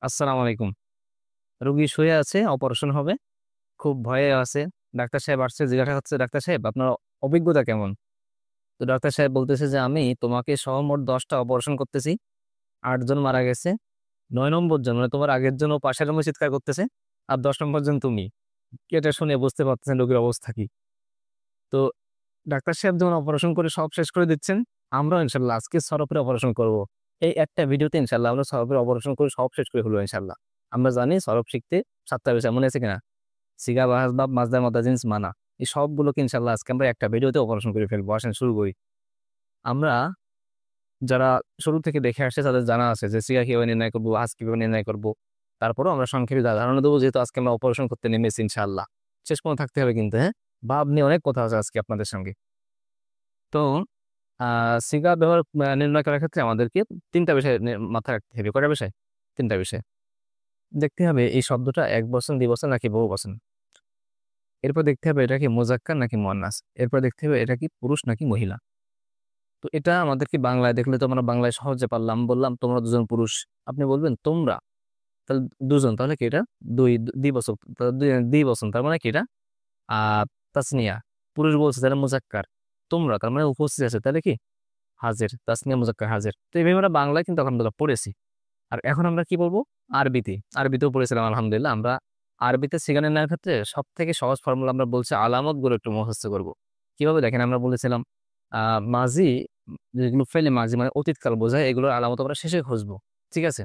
আসসালামু আলাইকুম। রোগী শুয়ে আছে, অপারেশন হবে। খুব ভয়ে আছে। ডাক্তার সাহেব আসছে, জিজ্ঞাসা হচ্ছে, "ডাক্তার সাহেব আপনার অভিজ্ঞতা কেমন?" তো ডাক্তার সাহেব বলতেছে যে, "আমি তোমাকে সহ মোট ১০ টা অপারেশন করতেছি। ৮ জন মারা গেছে। ৯ নম্বর জন মানে তোমার আগের জন ও পাশের রুমে চিৎকার করতেছে। আর ১০ নম্বর জন তুমি।" এটা শুনে বুঝতে পারতেছেন রোগীর অবস্থা কি। তো ডাক্তার সাহেব যখন অপারেশন করে সব শেষ করে দিচ্ছেন, আমরাও ইনশাআল্লাহ আজকে সরপের অপারেশন করব। এই একটা ভিডিওতে ইনশাআল্লাহ আমরা সরপের অপারেশন করে সব শেষ করে ফেলবো ইনশাআল্লাহ। আমরা জানি সরপ শিখতে ৭ টা বিষয় মনে আছে কিনা? সিগা, বাহাসবাব, মাজদার, মাদ্দাজিনস, মানা। এই সবগুলোকে ইনশাআল্লাহ আজকে আমরা একটা ভিডিওতে অপারেশন করে ফেলবো। আসেন শুরু করি। আমরা যারা শুরু থেকে দেখে আসছে তাদের জানা আছে যে সিগা কিভাবে নির্ণয় করবো, বাহাস কিভাবে নির্ণয় করবো। তারপরেও আমরা সংক্ষেপে ধারণা দেবো যেহেতু আজকে আমরা অপারেশন করতে নেমেছি ইনশাআল্লাহ। শেষ পর্যন্ত থাকতে হবে কিন্তু, হ্যাঁ? ভাব নিয়ে অনেক কথা আছে আজকে আপনাদের সঙ্গে। তো আ সিগা ব্যবহার নির্ণয় করার ক্ষেত্রে আমাদেরকে ৩ টা বিষয় মাথায় রাখতে হবে। কয়টা বিষয়? ৩ টা বিষয়। দেখতে হবে এই শব্দটা একবচন, দ্বিবচন নাকি বহুবচন। এরপর দেখতে হবে এটা কি মুযাক্কার নাকি মুয়ান্নাস। এরপর দেখতে হবে এটা কি পুরুষ নাকি মহিলা। তো এটা আমাদেরকে বাংলায় দেখলে তো আমরা বাংলায় সহজে পারলাম। বললাম তোমরা দুজন পুরুষ। আপনি বলবেন তোমরা। তাহলে দুজন তাহলে কি এটা? ২ দ্বিবচক দ্বিবচন তার মানে কি এটা? আ তাসনিয়া। পুরুষ বলছে তাহলে মুযাক্কার। তোমরা তার মানে উপস্থিত আছে তাহলে কি? হাজির। তাসনিয়া মুযাক্কার হাজির। তো এভাবে আমরা বাংলায় কিন্তু আলহামদুলিল্লাহ পড়েছি। আর এখন আমরা কি বলবো? আরবিতে। আরবিতেও পড়েছিলাম আলহামদুলিল্লাহ। আমরা আরবিতে সিগা নির্ণয়ের ক্ষেত্রে সবথেকে সহজ ফর্মুলা আমরা বলছি আলামতগুলো একটু মুখস্থ করব। কিভাবে দেখেন আমরা বলেছিলাম মাঝি যেগুলো ফেলে মাঝি মানে অতীতকাল বোঝায় এগুলোর আলামত আমরা শেষে খুঁজবো। ঠিক আছে?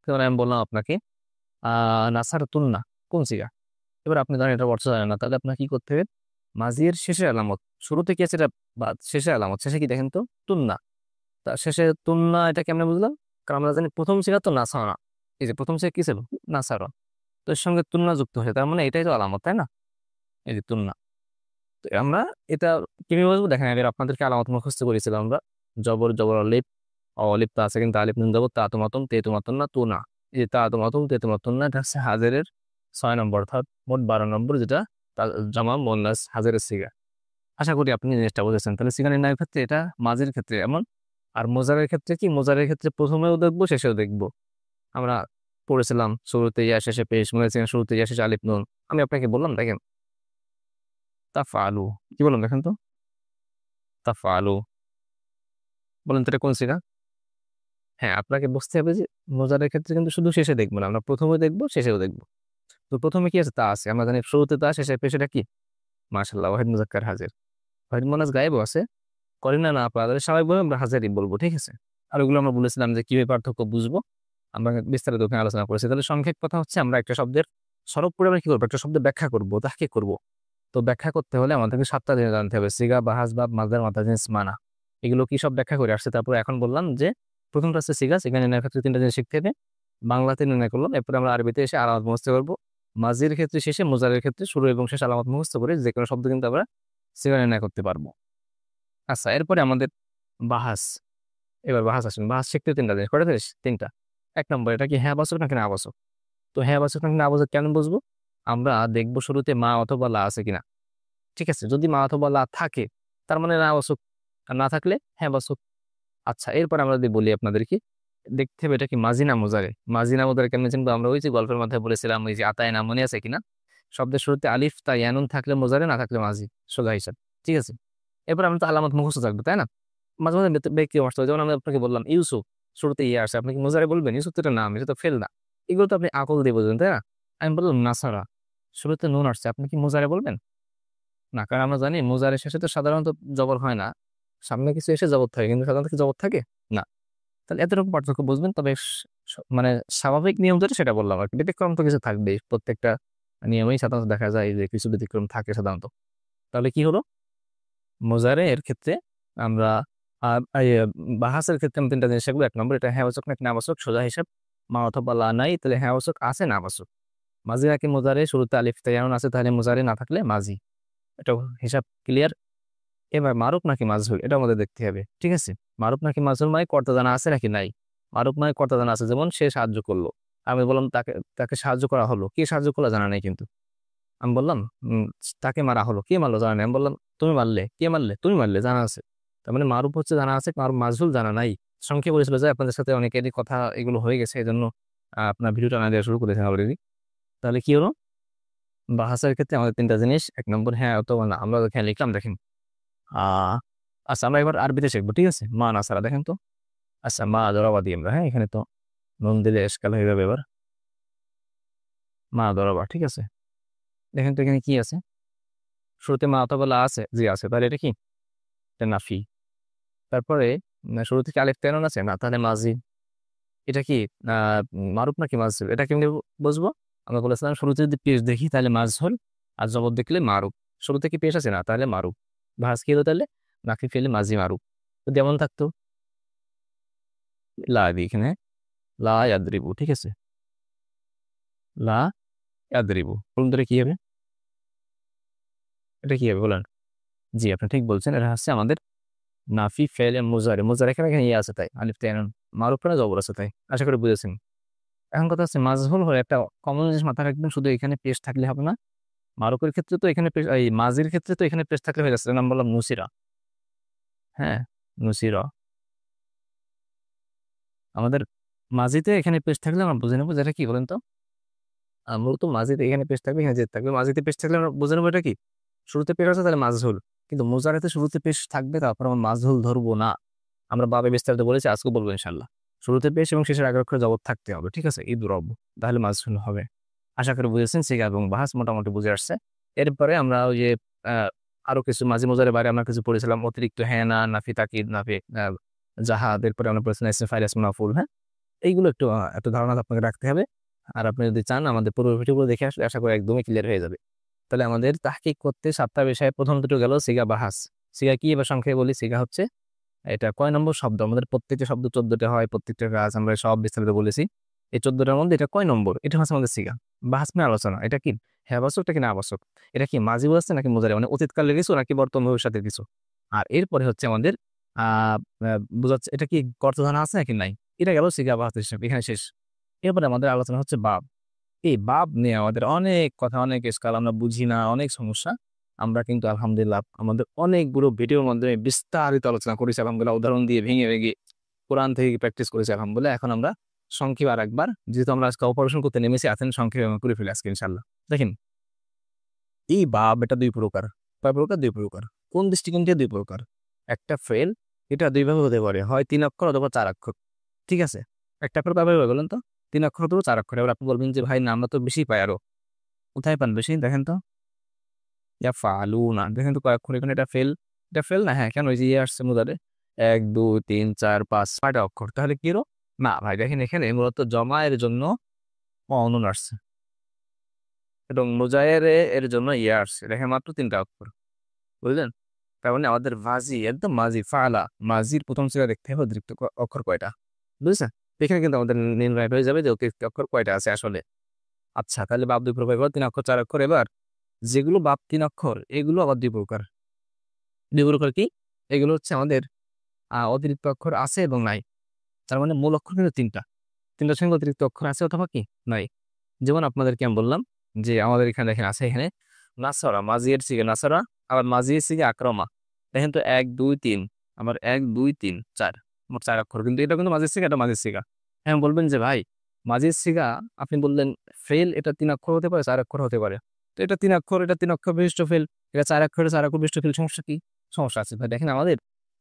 যেমন আমি বললাম আপনাকে আ নাসার তুলনা কোন সিগা? এবার আপনি জানেন এটার অর্থ জানেন না। তাহলে আপনার কি করতে হবে? মাঝির শেষের আলামত। শুরুতে কি আছে এটা বাদ। শেষের আলামত। শেষে কি দেখেন তো? তুলনা। তা শেষে তুলনা এটা কেমনে বুঝলাম? কারণ আমরা জানি ১ম সিগা তো নাসারা। এই যে ১ম সিগা কি ছিল? নাসারা। তো এর সঙ্গে তুলনা যুক্ত হয়েছে। তার মানে এটাই তো আলামত, তাই না? এই যে তুলনা। তো আমরা এটা কিভাবে বুঝবো? দেখেন এর আপনাদেরকে আলামত মুখস্থ করেছিলাম আমরা। জবর, জবর অলিফ, অলিফ তা আছে কিন্তু আলিফ নুন জবর তা তুমাতুন তে তুমাতুন না তু না। এই যে তা তুমাতুন তে তুমাতুন না এটা হচ্ছে হাজেরের ৬ নম্বর অর্থাৎ মোট ১২ নম্বর যেটা জামা মুয়ান্নাস হাজেরের সিগা। আশা করি আপনি জিনিসটা বুঝেছেন। তাহলে সিগা নির্ণয়ের ক্ষেত্রে এটা মাঝের ক্ষেত্রে এমন। আর মোজারের ক্ষেত্রে কি? মোজারের ক্ষেত্রে ১ম এও দেখবো, শেষেও দেখবো। আমরা পড়েছিলাম শুরুতে ইয়া শেষে পেশ, মনে আছে কিনা? শুরুতে ইয়া শেষে আলিফ নুন। আমি আপনাকে বললাম দেখেন তাফআলু। কি বললাম দেখেন তো? তাফআলু। বলেন তো এটা কোন সিগা? হ্যাঁ, আপনাকে বুঝতে হবে যে মোজারের ক্ষেত্রে কিন্তু শুধু শেষে দেখবো না। আমরা ১ম এও দেখবো, শেষেও দেখবো। তো ১ম এ কি আছে? তা আছে। আমরা জানি শুরুতে তা, শেষে পেশ এটা কি? মাশাআল্লাহ ওয়াহিদ মুযাক্কার হাজির। ওয়াহিদ মুয়ান্নাস গায়েবও আছে। করিনা না পারলে স্বাভাবিকভাবে আমরা হাজারই বলবো। ঠিক আছে? আর ওগুলো আমরা বলেছিলাম যে কিভাবে পার্থক্য বুঝবো। আমরা বিস্তারিত ওখানে আলোচনা করেছি। তাহলে সংক্ষেপ কথা হচ্ছে আমরা একটা শব্দের সরল পড়ে আমরা কি করবো? একটা শব্দের ব্যাখ্যা করবো, তাহকিক করব। তো ব্যাখ্যা করতে হলে আমাদেরকে ৭ টা জিনিস জানতে হবে। সিগা, বাহাস, বাব, মাসদার, মাদ্দার, মানা। এগুলো কি সব ব্যাখ্যা করে আসছে। তারপরে এখন বললাম যে ১ম টা হচ্ছে সিগা। সিগা নির্ণয়ের ক্ষেত্রে ৩ টা জিনিস শিখতে হবে। বাংলাতে নির্ণয় করলাম। এরপরে আমরা আরবিতে এসে আলামত মুখস্থ করব। মাজির ক্ষেত্রে শেষে, মুজারের ক্ষেত্রে শুরু এবং শেষ আলামত মুখস্থ করে যেকোনো শব্দ কিন্তু আমরা সিগা নির্ণয় করতে পারবো। আচ্ছা, এরপরে আমাদের বাহাস। এবার বাহাস আসেন। বাহাস শিখতে ৩ টা জিনিস। কয়টা জিনিস? ৩ টা। ১ নম্বর এটা কি হ্যাঁ বাচক নাকি না বাচক? তো হ্যাঁ বাচক নাকি না বাচক কেমন বুঝবো? আমরা দেখব শুরুতে মা অথবা লা আছে কিনা। ঠিক আছে? যদি মা অথবা লা থাকে তার মানে না বাচক। আর না থাকলে হ্যাঁ বাচক। আচ্ছা, এরপর আমরা যদি বলি আপনাদেরকে দেখতে হবে এটা কি মাজি না মুজারে। মাজি না মুজারে কেমনে চিনবো? আমরা ওই যে গল্পের মাথায় বলেছিলাম ওই যে আতায়না মনে আছে কিনা? শব্দের শুরুতে আলিফ তা ইয়া নুন থাকলে মুজারে, না থাকলে মাজি। সোজা হিসাব। ঠিক আছে? এরপর আমরা তো আলামত মুখস্থ থাকবে, তাই না? মাঝে, মাঝে ব্যক্তি অবস্থা যেমন আমি আপনাকে বললাম ইউসুফ, শুরুতে ইয়ে আসে। আপনি কি মুজারে বলবেন? ইউসুফ তো একটা নাম, এটা তো ফেল না। এগুলো তো আপনি আকল দিয়ে বুঝবেন, তাই না? আমি বললাম নাসারা, শুরুতে নুন আসছে। আপনি কি মুজারে বলবেন? না, কারণ আমরা জানি মুজারের শেষে তো সাধারণত জবর হয় না। সামনে কিছু এসে জবর থাকে, কিন্তু সাধারণত কি জবর থাকে? না। তাহলে এতটুকু পার্থক্য বুঝবেন। তবে মানে স্বাভাবিক নিয়ম যেটা সেটা বললাম আরকি। ব্যতিক্রম তো কিছু থাকবেই। প্রত্যেকটা নিয়মেই সাধারণত দেখা যায় যে কিছু ব্যতিক্রম থাকে সাধারণত। তাহলে কি হলো? মোজারে এর ক্ষেত্রে আমরা আ ইয়ে বাহাসের ক্ষেত্রে আমি ৩ টা জিনিস শিখব। ১ নম্বর এটা হ্যাঁ বাচক নাকি না বাচক, সোজা হিসাব। মা অথবা লা নাই, তাহলে হ্যাঁ বাচক আছে না বাচক। মাঝি নাকি মোজারে, শুরুতে আলিফ তাইয়ানুন আছে তাহলে মোজারে, না থাকলে মাঝি। এটাও হিসাব ক্লিয়ার। এবার মারুফ নাকি মাজহুল এটা আমাদের দেখতে হবে। ঠিক আছে? মারুফ নাকি মাজহুল মানে কর্তা জানা আছে নাকি নাই। মারুফ মানে কর্তা জানা আছে, যেমন সে সাহায্য করলো। আমি বললাম তাকে তাকে সাহায্য করা হলো। কে সাহায্য করলো জানা নাই কিন্তু। আমি বললাম তাকে মারা হলো। কে মারলো জানা নাই। আমি বললাম তুমি মারলে। কে মারলে? তুমি মারলে, জানা আছে। তার মানে মারুফ হচ্ছে জানা আছে, মারুফ মাজহুল জানা নাই। সংক্ষেপে বলেছিল যে আপনাদের সাথে অনেকেরই কথা এগুলো হয়ে গেছে। এজন্য আপনার ভিডিওটা না দেওয়া শুরু করেছেন অলরেডি। তাহলে কি হলো, বাহাসের ক্ষেত্রে আমাদের তিনটা জিনিস, 1 নম্বর হ্যাঁ অথবা না, আমরা এখানে লিখলাম দেখেন। আহ আচ্ছা আমরা এবার আরবিতে শিখবো, ঠিক আছে। মা নাসারা দেখেন তো। আচ্ছা মা দরাবা দিই আমরা, হ্যাঁ এখানে তো নুন দিলে এসকাল হয়ে যাবে এবার। মা দরাবা, ঠিক আছে। দেখেন তো এখানে কি আছে, শুরুতে মা অথবা লা আছে, জি আছে, তাহলে এটা কি, এটা নাফি। তারপরে শুরু থেকে আলিফ তেনন আছে না, তাহলে মাজি। এটা কি মারুফ নাকি মাজহুল, এটা কেমনি বুঝবো? আমরা বলেছিলাম শুরুতে যদি পেশ দেখি তাহলে মাজহুল, আর জবর দেখলে মারুফ। শুরু থেকে পেশ আছে না, তাহলে মারুফ। ভাজ কি হলো তাহলে, নাকি ফেলে মাজি মারুফ। তো যেমন থাকতো লা দিই এখানে, লা ইয়াদরিবু, ঠিক আছে। লা ইয়াদরিবু বলুন ধরে কি হবে, এটা কি হবে বলেন? জি আপনি ঠিক বলছেন, এটা হচ্ছে আমাদের নাফি ফেলে মুজারে। মুজারে এখানে এখানে ইয়ে আছে তাই, আলিফ তেনন। মারুফ না জবর আছে তাই, আশা করি বুঝেছেন। এখন কথা হচ্ছে মাজহুল হলে একটা কমন জিনিস মাথায় রাখবেন, শুধু এখানে পেশ থাকলে হবে না। মারুফের ক্ষেত্রে তো এখানে এই মাজির ক্ষেত্রে তো এখানে পেশ থাকলে হয়ে যাচ্ছে, নাম বললাম নুসিরা। হ্যাঁ, নুসিরা। আমাদের মাজিতে এখানে পেশ থাকলে আমরা বুঝে নেবো যেটা কি বলেন তো। মূলত মাজিতে এখানে পেশ থাকবে, এখানে জেদ থাকবে। মাজিতে পেশ থাকলে আমরা বুঝে নেবো এটা কি, শুরুতে পেশ আছে তাহলে মাজহুল। কিন্তু মুজারেতে শুরুতে পেশ থাকবে, তারপর আমরা মাজহুল ধরবো না। আমরা বাবে বিস্তারিত বলেছি, আজকে বলবো ইনশাল্লাহ। শুরুতে পেশ এবং শেষের আগের অক্ষরে জবর থাকতে হবে, ঠিক আছে, ঈদ রব, তাহলে মাজহুল হবে। আশা করি বুঝেছেন, সিগা এবং বাহাস মোটামুটি বুঝে আসছে। এরপরে আমরা ওই যে আরো কিছু মাঝি মোজারের বাইরে আমরা কিছু পড়েছিলাম, অতিরিক্ত হ্যাঁ না, নাফি তাকিদ, নাফি জাহাদ, এরপরে আমরা পড়েছিলাম ইসম ফাইল, ইসম মাফউল। হ্যাঁ, এইগুলো একটু একটু ধারণা আপনাকে রাখতে হবে। আর আপনি যদি চান আমাদের পুরো ভিডিওগুলো দেখে আসলে আশা করি একদমই ক্লিয়ার হয়ে যাবে। তাহলে আমাদের তাহকিক করতে 7টা বিষয়ে প্রথম দুটো গেল সিগা বাহাস। সিগা কি এবার সংক্ষেপে বলি, সিগা হচ্ছে এটা কয় নম্বর শব্দ, আমাদের প্রত্যেকটা শব্দ 14টা হয়, প্রত্যেকটা কাজ আমরা সব বিস্তারিত বলেছি। এই 14টার মধ্যে এটা কয় নম্বর, এটা হচ্ছে আমাদের সিগা। বাহাস মানে আলোচনা, এটা কি হ্যাঁ আবশ্যক, এটা কি না আবশ্যক, এটা কি মাঝি বলছে নাকি মুজারে, মানে অতীতকালের কিছু নাকি বর্তমান ভবিষ্যতের কিছু। আর এরপরে হচ্ছে আমাদের বোঝাচ্ছে এটা কি কর্তধারা আছে নাকি নাই। এটা গেল সিগা বাহাস হিসেবে, এখানে শেষ। এরপরে আমাদের আলোচনা হচ্ছে বাব। এই বাব নিয়ে আমাদের অনেক কথা, অনেক স্কাল, আমরা বুঝি না, অনেক সমস্যা। আমরা কিন্তু আলহামদুলিল্লাহ আমাদের অনেকগুলো ভিডিওর মাধ্যমে বিস্তারিত আলোচনা করেছি আলহামদুলিল্লাহ, উদাহরণ দিয়ে ভেঙে ভেঙে কোরআন থেকে প্র্যাকটিস করেছি আলহামদুলিল্লাহ। এখন আমরা সংক্ষেপ আর একবার, যেহেতু আমরা আজকে অপারেশন করতে নেমেছি, আছেন সংক্ষেপে আমরা করে ফেলি আজকে ইনশাল্লাহ। দেখেন, এই বাব এটা দুই প্রকার। কয় প্রকার? দুই প্রকার। কোন দৃষ্টিকোণ থেকে দুই প্রকার? একটা ফেল, এটা দুইভাবে হতে পারে, হয় 3 অক্ষর অথবা 4 অক্ষর, ঠিক আছে। একটা অক্ষর কয়ভাবে হয় বলেন তো? 3 অক্ষর অথবা 4 অক্ষর। এবার আপনি বলবেন যে ভাই না আমরা তো বেশি পাই আরো, কোথায় পান বেশি দেখেন তো। ইয়া ফালু না, দেখেন তো কয়েকক্ষণ এখানে, এটা ফেল, এটা ফেল না, হ্যাঁ কেন, ওই যে ইয়ে আসছে মুদারে, 1 2 3 4 5 6টা অক্ষর, তাহলে কি হলো না ভাই, দেখেন এখানে মূলত জমায়ের জন্য অনন আসছে এবং মুজায়ের এর জন্য ইয়ে আসছে, দেখেন মাত্র 3টা অক্ষর, বুঝলেন। তার মানে আমাদের মাজি, একদম মাজি ফালা, মাজির প্রথম সিগা দেখতে হবে অতিরিক্ত অক্ষর কয়টা, বুঝছেন। এখানে কিন্তু আমাদের নির্ণয় হয়ে যাবে যে অতিরিক্ত অক্ষর কয়টা আছে আসলে। আচ্ছা তাহলে বাপ দুই প্রকার, এবার 3 অক্ষর 4 অক্ষর। এবার যেগুলো বাপ 3 অক্ষর এগুলো আবার দুই প্রকার। দুই প্রকার কি? এগুলো হচ্ছে আমাদের অতিরিক্ত অক্ষর আছে এবং নাই। তার মানে মূল অক্ষর কিন্তু 3টা, 3টার সঙ্গে অতিরিক্ত অক্ষর আছে অথবা কি নাই। যেমন আপনাদেরকে আমি বললাম যে আমাদের এখানে দেখেন আছে, এখানে নাসারা, মাজিয়ের সিগে নাসারা, আবার মাজিয়ের সিগে আক্রমা। দেখেন তো 1 2 3, আবার 1 2 3 4, মোট 4 অক্ষর, কিন্তু এটা কিন্তু মাজির সিগা, এটা মাজির সিগা। হ্যাঁ বলবেন যে ভাই মাজির সিগা, আপনি বললেন ফেল, এটা 3 অক্ষর হতে পারে, 4 অক্ষর হতে পারে। তো এটা 3 অক্ষর, এটা 3 অক্ষর বিশিষ্ট ফেল, এটা 4 অক্ষরে 4 অক্ষর বিশিষ্ট ফেল, সমস্যা কি? সমস্যা আছে ভাই। দেখেন আমাদের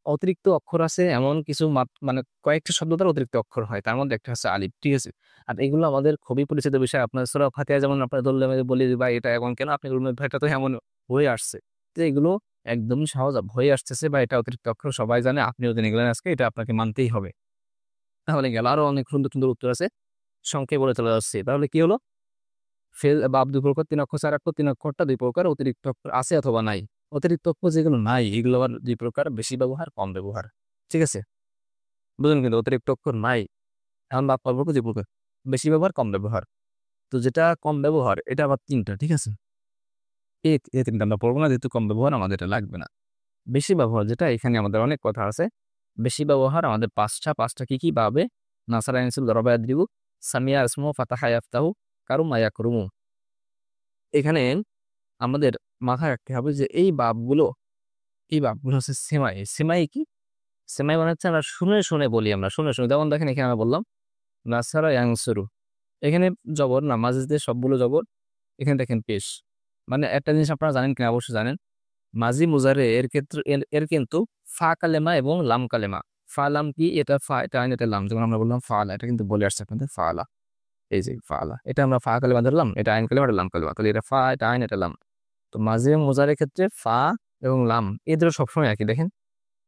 অতিরিক্ত অক্ষর আছে এমন কিছু মানে কয়েকটা শব্দ তার অতিরিক্ত অক্ষর হয়, তার মধ্যে একটা হচ্ছে আলিফ, ঠিক আছে। আর এগুলো আমাদের খুবই পরিচিত বিষয়। আপনার সূরা ফাতিহা যেমন আপনার ধরলে আমি বলি যে ভাই এটা এমন কেন, আপনি বলবেন ভাই এটা তো এমন হয়ে আসছে। তো এগুলো একদমই সহজ, হয়ে আসতেছে বা এটা অতিরিক্ত অক্ষর সবাই জানে, আপনিও জেনে গেলেন আজকে, এটা আপনাকে মানতেই হবে। তাহলে গেল, আরো অনেক সুন্দর সুন্দর উত্তর আছে, সংক্ষেপে বলে চলে যাচ্ছে। তাহলে কি হলো, ফেল বাপ দুই প্রকার, 3 অক্ষর 4 অক্ষর, 3 অক্ষরটা দুই প্রকার, অতিরিক্ত অক্ষর আছে অথবা নাই। অতিরিক্ত অক্ষর যেগুলো নাই এগুলো আবার দুই প্রকার, বেশি ব্যবহার কম ব্যবহার, ঠিক আছে। বুঝলেন, কিন্তু অতিরিক্ত অক্ষর নাই, এখন বাপ পাবো দুই প্রকার, বেশি ব্যবহার কম ব্যবহার। তো যেটা কম ব্যবহার এটা আবার 3টা, ঠিক আছে। এই 3টা আমরা পড়বো না, যেহেতু কম ব্যবহার আমাদের এটা লাগবে না। বেশি ব্যবহার যেটা, এখানে আমাদের অনেক কথা আছে। বেশি ব্যবহার আমাদের 5টা, 5টা কি কি পাবে? নাসারা ইনসুল দরবা ইয়াদরিবু, সামিয়া ইসমু, ফাতাহা ইয়াফতাহু, কারুমা ইয়াকরুমু। এখানে আমাদের মাথায় রাখতে হবে যে এই বাবগুলো, এই বাবগুলো হচ্ছে সেমাই। সেমাই কি? সেমাই মানে হচ্ছে আমরা শুনে শুনে বলি, আমরা শুনে শুনে, যেমন দেখেন এখানে আমরা বললাম নাসারা ইয়ানসুরু, এখানে জবর না, মাজিদের সবগুলো জবর। এখানে দেখেন পেশ। মানে একটা জিনিস আপনারা জানেন কিনা, অবশ্যই জানেন, মাজি মুজারে এর ক্ষেত্রে এর কিন্তু ফা কালেমা এবং লাম কালেমা। ফা লাম কি, এটা ফা, এটা আইন, এটা লাম। যেমন আমরা বললাম ফালা, এটা কিন্তু বলে আসছে আপনাদের ফালা। এই যে ফালা, এটা আমরা ফা কালেমা ধরলাম, এটা আইন কালেমা, এটা লাম কালেমা, তাহলে এটা ফা, এটা আইন, এটা লাম। তো মাঝে মুজারের ক্ষেত্রে ফা এবং লাম এদের সবসময় একই, দেখেন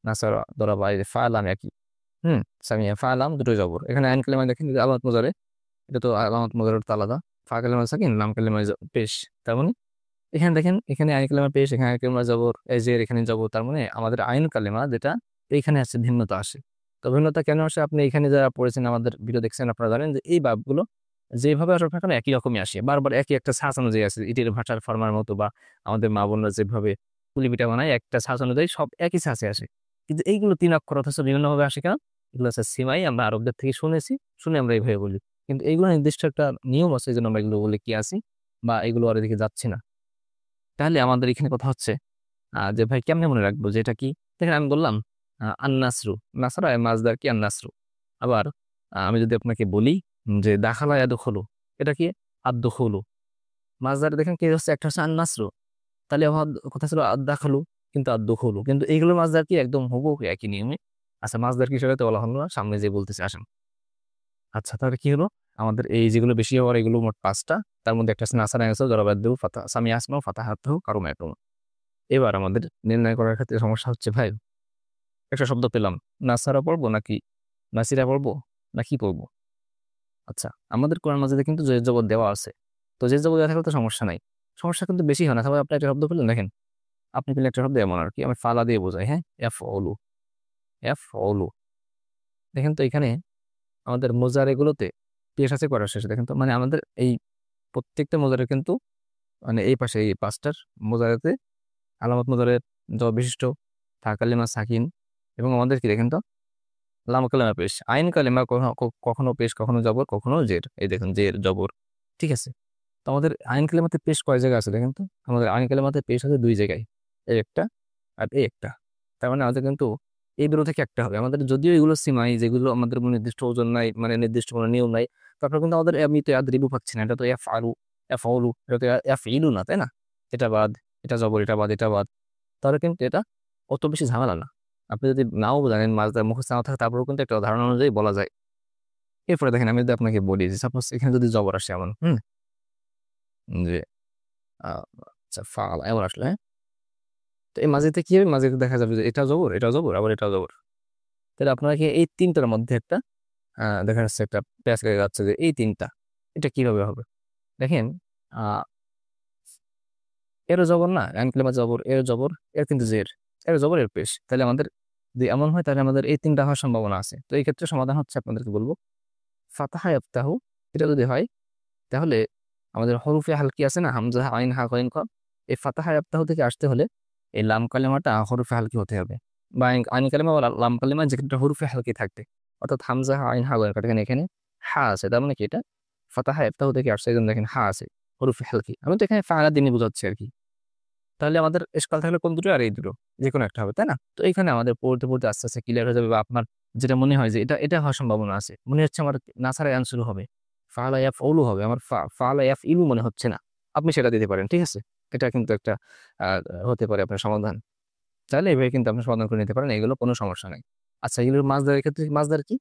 নাসারা দরাবা, এই যে ফা লাম একই। সামিয়া ফা লাম দুটো জবর। এখানে আইন কালেমা দেখেন যে আলামত মুজারে, এটা তো আলামত মুজারের তো আলাদা। ফা কালেমা সাকিন, লাম কালেমা পেশ। তার মানে এখানে দেখেন, এখানে আইন কালেমা পেশ, এখানে আইন কালেমা জবর, এই যে এখানে জবর। তার মানে আমাদের আইন কালেমা যেটা, এইখানে আছে ভিন্নতা আসে। তো ভিন্নতা কেন আসে, আপনি এখানে যারা পড়েছেন, আমাদের ভিডিও দেখছেন, আপনারা জানেন যে এই বাবগুলো যেভাবে আসুক না কেন একই রকমই আসে, বারবার একই একটা ছাঁচ অনুযায়ী আছে, ইটের ভাটার ফর্মার মতো, বা আমাদের মা বোনরা যেভাবে পুলি পিঠা বানায় একটা ছাঁচ অনুযায়ী সব একই ছাঁচে আসে। কিন্তু এইগুলো তিন অক্ষর অথচ বিভিন্নভাবে আসে কেন? এগুলো হচ্ছে সিমাই, আমরা আরবদের থেকে শুনেছি, শুনে আমরা এইভাবে বলি। কিন্তু এইগুলো নির্দিষ্ট একটা নিয়ম আছে, এই জন্য আমরা এগুলো বলে কি আসি, বা এগুলো আর এদিকে যাচ্ছি না। তাহলে আমাদের এখানে কথা হচ্ছে যে ভাই কেমনে মনে রাখবো যে এটা কি। দেখেন আমি বললাম আন্নাসরু, নাসরা মাজদার কি আন্নাসরু। আবার আমি যদি আপনাকে বলি যে দাখালা ইয়াদখুলু, এটা কি আদখুলু। মাজদার দেখেন কি হচ্ছে, একটা হচ্ছে আন্নাসরু, তাহলে আমার কথা ছিল আদাখলু, কিন্তু আদখুলু, কিন্তু এইগুলো মাজদার কি একদম হুবহু একই নিয়মে। আচ্ছা মাছদার কি সেটা তো বলা হলো না, সামনে যে বলতেছে আসেন। আচ্ছা তাহলে কি হলো, আমাদের এই যেগুলো বেশি হওয়ার এগুলো মোট পাঁচটা। তার মধ্যে একটা আছে নাসার আনসার জরাবাদ ফাতা সামি আসমা ফাতা হাত কারো ম্যাটুম। এবার আমাদের নির্ণয় করার ক্ষেত্রে সমস্যা হচ্ছে ভাই, একটা শব্দ পেলাম, নাসারা পড়বো নাকি নাসিরা পড়বো, না কি পড়বো? আচ্ছা আমাদের কোরআন মাজিদে কিন্তু জের জবর দেওয়া আছে। তো জের জবর দেওয়া থাকলে তো সমস্যা নাই, সমস্যা কিন্তু বেশি হয় না। তাহলে আপনি একটা শব্দ পেলেন, দেখেন আপনি পেলেন একটা শব্দ এমন আর কি, আমি ফালা দিয়ে বোঝাই, হ্যাঁ, এফ অলু, এফ অলু। দেখেন তো এখানে আমাদের মোজার এগুলোতে পেশ আছে করার শেষে, দেখেন তো মানে আমাদের এই প্রত্যেকটা মোজারে কিন্তু, মানে এই পাশে এই পাঁচটার মোজারেতে আলামত মোজারের বিশিষ্ট থা কালিমা সাকিন, এবং আমাদের কি দেখেন তো লাম কালিমা পেশ, আইন কালিমা কখনো কখনো পেশ, কখনো জবর, কখনো জের। এই দেখুন জের জবর, ঠিক আছে। তো আমাদের আইন কালিমাতে পেশ কয় জায়গায় আছে দেখেন তো, আমাদের আইন কালিমাতে পেশ আছে দুই জায়গায়, এই একটা আর এই একটা। তার মানে আমাদের কিন্তু এই দুটো থেকে একটা হবে আমাদের। যদিও এগুলো সীমাই, যেগুলো আমাদের কোনো নির্দিষ্ট ওজন নাই, মানে নির্দিষ্ট কোনো নিয়ম নাই, তারপর কিন্তু আমাদের আমি তো রিবু পাচ্ছি না, এটা তো এফ আলু, এফ আলু, এটা তো এফ ইলু না, তাই না? এটা বাদ, এটা জবর, এটা বাদ, এটা বাদ। তাহলে কিন্তু এটা অত বেশি ঝামেলা না। আপনি যদি নাও জানেন, মাছদার মুখস্থ নাও থাকে, তারপরেও কিন্তু একটা ধারণা অনুযায়ী বলা যায়। এরপরে দেখেন আমি যদি আপনাকে বলি যে সাপোজ এখানে যদি জবর আসে এমন, যে আহ, আচ্ছা ফাল এমন আসলে, হ্যাঁ, তো এই মাঝেতে কি হবে, মাঝেতে দেখা যাবে যে এটা জবর, এটা জবর, আবার এটা জবর। তাহলে আপনারা কি এই তিনটার মধ্যে একটা দেখা যাচ্ছে একটা প্যাচ লেগে যাচ্ছে যে এই তিনটা, এটা কিভাবে হবে? দেখেন আহ এরও জবর না, আনক্লেমা জবর, এর জবর, এর কিন্তু জের, এর জবর, এর পেশ। তাহলে আমাদের যদি এমন হয়, তাহলে আমাদের এই তিনটা হওয়ার সম্ভাবনা আছে। তো এই ক্ষেত্রে সমাধান হচ্ছে, আপনাদেরকে বলবো ফাতাহা ইয়াফতাহু, এটা যদি হয় তাহলে আমাদের হরফে হালকি আছে না, হামজা আইন হা কইন খ, এই ফাতাহা ইয়াফতাহু থেকে আসতে হলে এই লাম কালেমাটা হরফে হালকি হতে হবে, বা আইন কালেমা বা লাম কালেমা যেটা হরফে হালকি থাকবে। অর্থাৎ হামজা আইন হা কইন, এখানে এখানে হা আছে, তার মানে কি এটা ফাতাহা ইয়াফতাহু থেকে আসছে, এই জন্য দেখেন হা আছে, হরফে হালকি। আমি তো এখানে ফাআলা দিনই বোঝাচ্ছি আর কি। তাহলে আমাদের এসকাল থাকলে কোন দুটো, আর এই দুটো যে কোনো একটা হবে, তাই না? তো এখানে আমাদের পড়তে পড়তে আস্তে আস্তে ক্লিয়ার হয়ে যাবে, বা আপনার যেটা মনে হয় যে এটা এটা হওয়ার সম্ভাবনা আছে, মনে হচ্ছে আমার নাসারা অ্যান্সার হবে, ফাআলা ইয়াফউলু হবে, আমার ফাআলা ইয়াফইলু মনে হচ্ছে না, আপনি সেটা দিতে পারেন, ঠিক আছে। এটা কিন্তু একটা আহ, হতে পারে আপনার সমাধান। চাইলে এভাবে কিন্তু আপনি সমাধান করে নিতে পারেন, এগুলো কোনো সমস্যা নাই। আচ্ছা এগুলোর মাছদারের ক্ষেত্রে, মাছদার কি,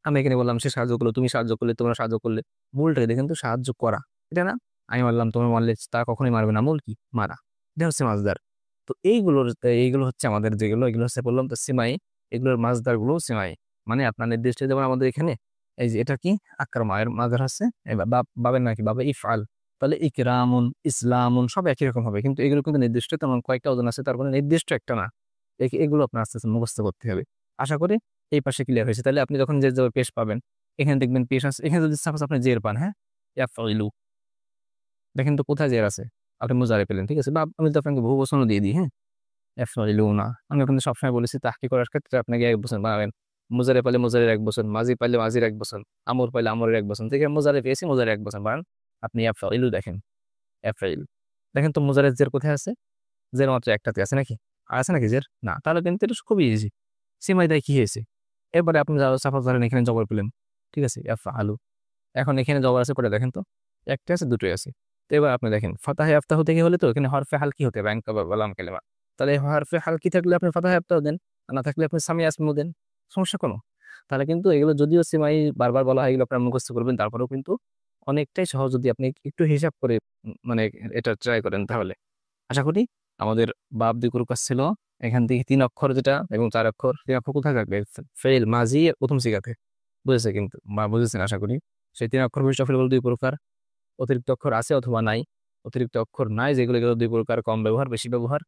আমি এখানে বললাম সে সাহায্য করলো, তুমি সাহায্য করলে, তোমরা সাহায্য করলে, মূলটা দেখেন তো সাহায্য করা, এটা না। আমি মারলাম, তুমি মারলে, তা কখনোই মারবে না, মূল কি মারা, এটা হচ্ছে মাছদার। তো এইগুলো হচ্ছে আমাদের যেগুলো, এগুলো হচ্ছে বললাম তো সিমাই, এগুলোর মাছদার গুলো সিমাই। মানে আপনার নির্দিষ্ট, যেমন আমাদের এখানে এই যে এটা কি আক্কার মায়ের মাছদার আছে, বাবের নাকি বাবা ইফআল, তাহলে ইকরামুন ইসলামুন সব একই রকম হবে, কিন্তু এগুলো কিন্তু নির্দিষ্ট তেমন কয়েকটা ওজন আছে, তারপরে নির্দিষ্ট একটা না। এগুলো আপনার আস্তে আস্তে মুখস্থ করতে হবে। আশা করি এই পাশে ক্লিয়ার হয়েছে। তাহলে আপনি যখন যে যে পেশ পাবেন, এখানে দেখবেন পেশ আছে, এখানে যদি সাপোজ আপনি জের পান, হ্যাঁ, ইয়াফইলু, দেখেন তো কোথায় জের আছে, আপনি মুজারে পেলেন, ঠিক আছে, বা আমি তো আপনাকে বহু বচনও দিয়ে দিই, হ্যাঁ, ইয়াফইলু না। আমি আপনাদের সবসময় বলেছি তাহকিক করার ক্ষেত্রে আপনাকে এক বছর বানাবেন, মুজারে পাইলে মুজারের এক বছর, মাজি পাইলে মাজির এক বছর, আমর পাইলে আমরের এক বছর, থেকে মুজারে পেয়েছি মুজারে এক বছর বানান। আপনি ইয়াফইলু দেখেন, ইয়াফইল, দেখেন তো মুজারের জের কোথায় আছে, জের মাত্র একটাতে আছে নাকি, আর আছে নাকি জের? না, তাহলে কিন্তু এটা খুবই ইজি। সিমাই দেয় কি হয়েছে, এরপরে আপনি সাপোজ ধরেন এখানে জবর পেলেন, ঠিক আছে, ইয়াফআলু, এখন এখানে জবর আছে কটা দেখেন তো, একটা আছে দুটোই আছে। তো এবার আপনি দেখেন ফাতাহে আফতাহ থেকে হলে তো এখানে হরফে হালকি হতে হবে আইন বা লাম কালেমা। তাহলে হরফে হালকি থাকলে আপনি ফাতাহে আফতাহ দেন, আর না থাকলে আপনি সামি আসমিও দেন, সমস্যা কোনো। তাহলে কিন্তু এগুলো যদিও সিমাই বারবার বলা হয়, এগুলো আপনার মুখস্থ করবেন, তারপরেও কিন্তু অনেকটাই সহজ যদি আপনি একটু হিসাব করে মানে এটা ট্রাই করেন তাহলে। আশা করি আমাদের বাপ দুই প্রকার ছিল, এখান থেকে 3 অক্ষর যেটা এবং 4 অক্ষর, 3 অক্ষর কোথায় থাকবে? ফেল মাঝি এর প্রথম সিগাতে, বুঝেছে কিন্তু বা বুঝেছেন আশা করি। সেই 3 অক্ষর বিশিষ্ট ফেলগুলো 2 প্রকার, অতিরিক্ত অক্ষর আছে অথবা নাই। অতিরিক্ত অক্ষর নাই যেগুলো, এগুলো 2 প্রকার, কম ব্যবহার বেশি ব্যবহার।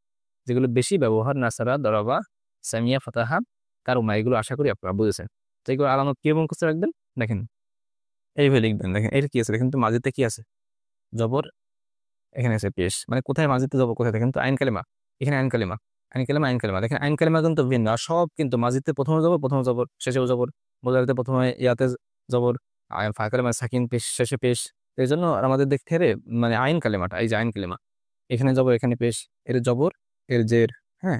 যেগুলো বেশি ব্যবহার নাসারা, দরাবা, সামিয়া, ফাতাহা, কারুমা, এগুলো আশা করি আপনারা বুঝেছেন। তো এগুলো আলামত কি মুখস্থ রাখবেন দেখেন, এইভাবে লিখবেন। দেখেন এটা কি আছে, দেখেন তো মাঝিতে কি আছে? জবর, এখানে আছে পেশ, মানে কোথায় মাঝিতে জবর কোথায় দেখেন তো? আইন কালিমা, এখানে আইন কালিমা, আইন কালিমা, আইন কালিমা। দেখেন আইন কালিমা কিন্তু ভিন্ন, আর সব কিন্তু মাঝিতে প্রথমে জবর, প্রথমে জবর, শেষেও জবর। মোজারিতে প্রথমে ইয়াতে জবর, ফা কালিমা সাকিন, পেশ শেষে পেশ। এই জন্য আমাদের দেখতে হবে মানে আইন কালিমাটা, এই যে আইন কালিমা, এখানে জবর এখানে পেশ, এর জবর, এর জের, হ্যাঁ,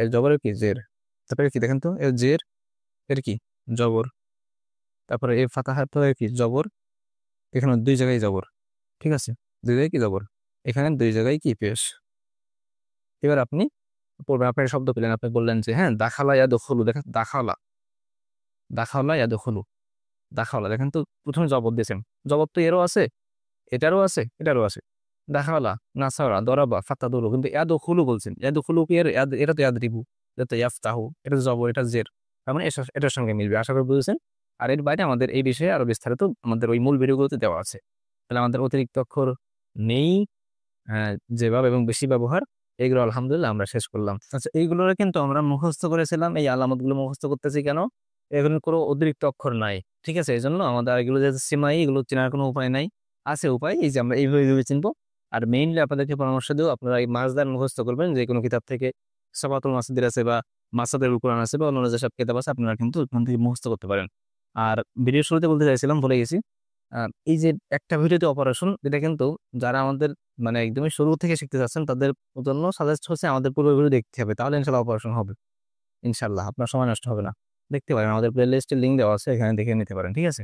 এর জবরের কি জের, তারপরে কি দেখেন তো এর জের, এর কি জবর, তারপরে এর ফাতাহার তো এর কি জবর, এখানে 2 জায়গায় জবর, ঠিক আছে, 2 জায়গায় কি জবর, এখানে 2 জায়গায় কি পেশ। এবার আপনি পড়বেন, আপনার শব্দ পেলেন, আপনি বললেন যে হ্যাঁ দাখালা ইয়া দখলু, দেখেন দাখালা, দাখালা ইয়া দখলু, দাখালা, দেখেন তো প্রথমে জবর দিয়েছেন, জবর তো এরও আছে, এটারও আছে, এটারও আছে। দাখালা, নাসারা, দরাবা, ফাত্তা দৌড়ো, কিন্তু ইয়াদ খুলু বলছেন, ইয়াদ খুলু কি এর এটা তো ইয়াদ রিবু, এটা তো ইয়াফতাহু, এটা তো জবর, এটা জের, তার মানে এটার সঙ্গে মিলবে, আশা করি বুঝেছেন। আর এর বাইরে আমাদের এই বিষয়ে আরো বিস্তারিত আমাদের ওই মূল ভিডিওগুলোতে দেওয়া আছে। তাহলে আমাদের অতিরিক্ত অক্ষর নেই, যেভাবে এবং বেশি ব্যবহার, এগুলো আলহামদুলিল্লাহ আমরা শেষ করলাম। আচ্ছা, এইগুলোর কিন্তু আমরা মুখস্থ করেছিলাম, এই আলামত গুলো মুখস্থ করতেছি কেন? এগুলোর কোনো অতিরিক্ত অক্ষর নাই, ঠিক আছে, এই জন্য আমাদের এগুলো যে সীমাই, এগুলো চেনার কোনো উপায় নাই। আছে উপায়, এই যে আমরা এইভাবে চিনবো। আর মেইনলি আপনাদেরকে পরামর্শ দেবো, আপনারা এই মাসদার মুখস্থ করবেন যে কোনো কিতাব থেকে, সাফাতুল মাসিদের আছে বা মাসাদের কোরআন আছে বা অন্যান্য যেসব কিতাব আছে, আপনারা কিন্তু ওখান থেকে মুখস্থ করতে পারেন। আর ভিডিও শুরুতে বলতে চাইছিলাম, ভুলে গেছি, এই যে একটা ভিডিওতে অপারেশন, এটা কিন্তু যারা আমাদের মানে একদমই শুরু থেকে শিখতে চাচ্ছেন তাদের জন্য সাজেস্ট হচ্ছে আমাদের পুরো ভিডিও দেখতে হবে, তাহলে ইনশাল্লাহ অপারেশন হবে। ইনশাল্লাহ আপনার সময় নষ্ট হবে না। দেখতে পারেন, আমাদের প্লে লিস্টের লিঙ্ক দেওয়া আছে, এখানে দেখে নিতে পারেন, ঠিক আছে।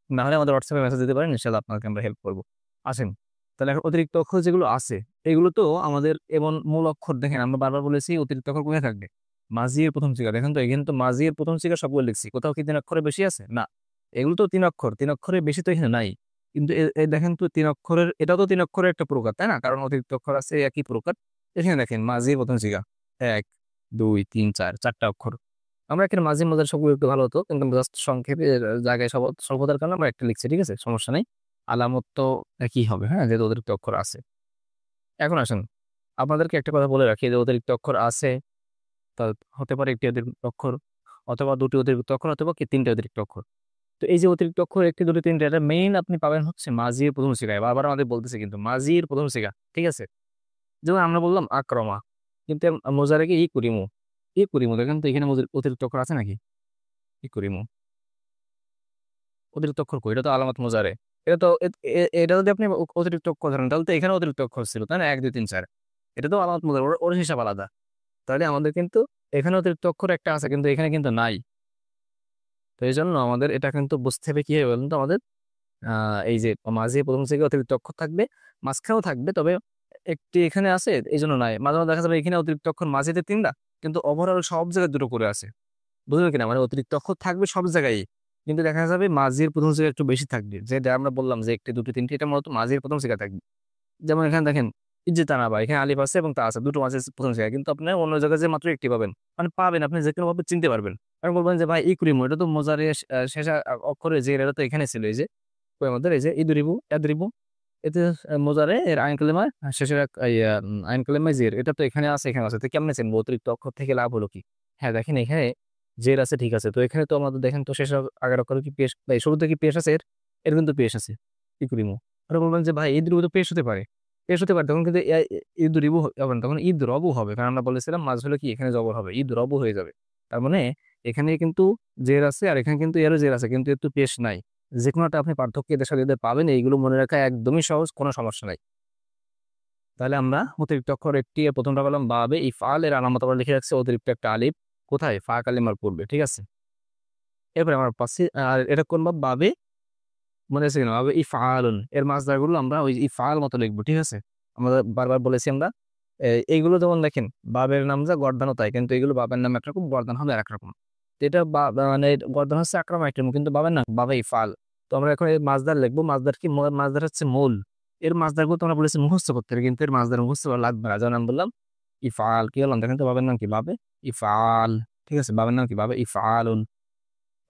না হলে আমাদের হোয়াটসঅ্যাপে মেসেজ দিতে পারেন, ইনশাল্লাহ আপনাকে আমরা হেল্প করবো। আসেন, তাহলে এখন অতিরিক্ত অক্ষর যেগুলো আছে, এগুলো তো আমাদের এমন মূল অক্ষর, দেখেন আমরা বারবার বলেছি অতিরিক্ত অক্ষর কোথায় থাকবে? মাঝি এর প্রথম শিকার, দেখেন তো এখানে তো মাঝি এর প্রথম শিকার সবগুলো লিখছি, কোথাও কি 3 অক্ষরে বেশি আছে? না, এগুলো তো 3 অক্ষর, 3 অক্ষরের বেশি তো এখানে নাই। কিন্তু এই দেখেন তো 3 অক্ষরের, এটাও তো 3 অক্ষরের একটা প্রকার, তাই না? কারণ অতিরিক্ত অক্ষর আছে একই প্রকার। এখানে দেখেন মাঝির প্রথম শিকার 1 2 3 4, 4টা অক্ষর। আমরা এখানে মাঝে মধ্যে সবগুলো একটু ভালো হতো, কিন্তু জাস্ট সংক্ষেপে জায়গায় স্বল্পতার কারণে আমরা একটা লিখছি, ঠিক আছে, সমস্যা নেই। আলামত তো একই হবে, হ্যাঁ, যেহেতু অতিরিক্ত অক্ষর আছে। এখন আসেন, আপনাদেরকে একটা কথা বলে রাখি, যে অতিরিক্ত অক্ষর আছে, তা হতে পারে একটি অতিরিক্ত অক্ষর, অথবা 2টি অতিরিক্ত অক্ষর, অথবা কি 3টে অতিরিক্ত অক্ষর। তো এই যে অতিরিক্ত অক্ষর 1 2 3টে, এটা মেইন আপনি পাবেন হচ্ছে মাঝির প্রথম শিখায়, বারবার আমাদের বলতেছে কিন্তু মাঝির প্রথম শিখা, ঠিক আছে। যেমন আমরা বললাম আক্রমা, কিন্তু মোজারে কি ই করিমু, ই করিমু, দেখেন তো এখানে অতিরিক্ত অক্ষর আছে নাকি? ই করিমু, অতিরিক্ত অক্ষর কই? এটা তো আলামত মোজারে, এটা তো এটা যদি আপনি অতিরিক্ত অক্ষর ধরেন, তাহলে তো এখানে অতিরিক্ত অক্ষর ছিল, তাই না? 1 2 3 4, এটা তো আলামত মোজারে, ওর হিসাব আলাদা। তাহলে আমাদের কিন্তু এখানে অতিরিক্ত অক্ষর একটা আছে, কিন্তু এখানে কিন্তু নাই। তো এই জন্য আমাদের এটা কিন্তু বুঝতে হবে কি হবে বলুন তো আমাদের, এই যে মাঝে প্রথম থেকে অতিরিক্ত অক্ষর থাকবে, মাঝখানেও থাকবে, তবে একটি এখানে আছে এই জন্য নাই। মাঝে মাঝে দেখা যাবে এখানে অতিরিক্ত অক্ষর মাঝেতে 3টা, কিন্তু ওভারঅল সব জায়গায় 2টো করে আছে, বুঝলেন কিনা? মানে অতিরিক্ত অক্ষর থাকবে সব জায়গায়, কিন্তু দেখা যাবে মাঝির প্রথম জায়গায় একটু বেশি থাকবে, যেটা আমরা বললাম যে 1 2 3টে, এটা মূলত মাঝির প্রথম জায়গায় থাকবে। যেমন এখানে দেখেন ইজ্জেতানা, বা এখানে আলিফ আছে এবং তা আছে, দুটো মাঝে প্রথম জায়গায়, কিন্তু আপনি অন্য জায়গায় যে মাত্র একটি পাবেন, মানে পাবেন, আপনি যে কোনো ভাবে চিনতে পারবেন। আপনি বলবেন যে ভাই ইকরিমু, এটা তো মোজারে শেষ অক্ষরে যে, এটা তো এখানে ছিল, এই যে কই আমাদের এই যে ইদরিবু ইয়াদরিবু, এতে মোজারে এর আইন কালেমা শেষের আইন কালেমায় জের, এটা তো এখানে আছে, এখানে আছে, তো কেমনে চিনবো অতিরিক্ত অক্ষর থেকে লাভ হলো কি? হ্যাঁ দেখেন এখানে জের আছে, ঠিক আছে, তো এখানে তো আমাদের দেখেন তো শেষের আগের অক্ষরে কি পেশ, ভাই শুরুতে কি পেশ আছে? এর এর কিন্তু পেশ আছে, ইকরিমু। আর বলবেন যে ভাই ইদরিবু তো পেশ হতে পারে, পেশ হতে পারে, তখন কিন্তু ঈদ রিবু হবে না, তখন ঈদ রবু হবে, কারণ আমরা বলেছিলাম মাঝ হলে কি এখানে জবর হবে, ঈদ রবু হয়ে যাবে। তার মানে এখানে কিন্তু জের আছে, আর এখানে কিন্তু এরও জের আছে, কিন্তু একটু পেশ নাই। যে কোনো একটা আপনি পার্থক্য এদের সাথে এদের পাবেন, এইগুলো মনে রাখা একদমই সহজ, কোনো সমস্যা নাই। তাহলে আমরা অতিরিক্ত অক্ষর একটি, এর প্রথমটা পেলাম বাবে, ইফআল, এর আলামত আমরা লিখে রাখছি অতিরিক্ত একটা আলিফ, কোথায়? ফা কালিমার পূর্বে, ঠিক আছে। এরপরে আমরা পাচ্ছি আর এটা কোন ভাব? বাবে, মনে আছে কিনা? বাবে ইফআলুন, এর মাসদারগুলো আমরা ওই ইফআল মতো লিখবো, ঠিক আছে? আমরা বারবার বলেছি আমরা এইগুলো যেমন দেখেন বাবের নাম যা গর্দানও তাই, কিন্তু এগুলো বাবের নাম একরকম, গর্দান হবে একরকম। তো এটা মানে গর্দান হচ্ছে আকরাম একরকম, কিন্তু বাবের নাম বাবে ইফআল। তো আমরা এখন এই মাসদার লিখবো। মাসদার কি? মাসদার হচ্ছে মূল। এর মাসদারগুলো তো আমরা বলেছি মুখস্থ করতে হবে, কিন্তু এর মাসদার মুখস্থ করা লাগবে না। যেমন আমি বললাম ইফআল, কি বললাম দেখেন তো? বাবের নাম কি? বাবে ইফআল, ঠিক আছে? বাবের নাম কি? বাবে ইফআলুন।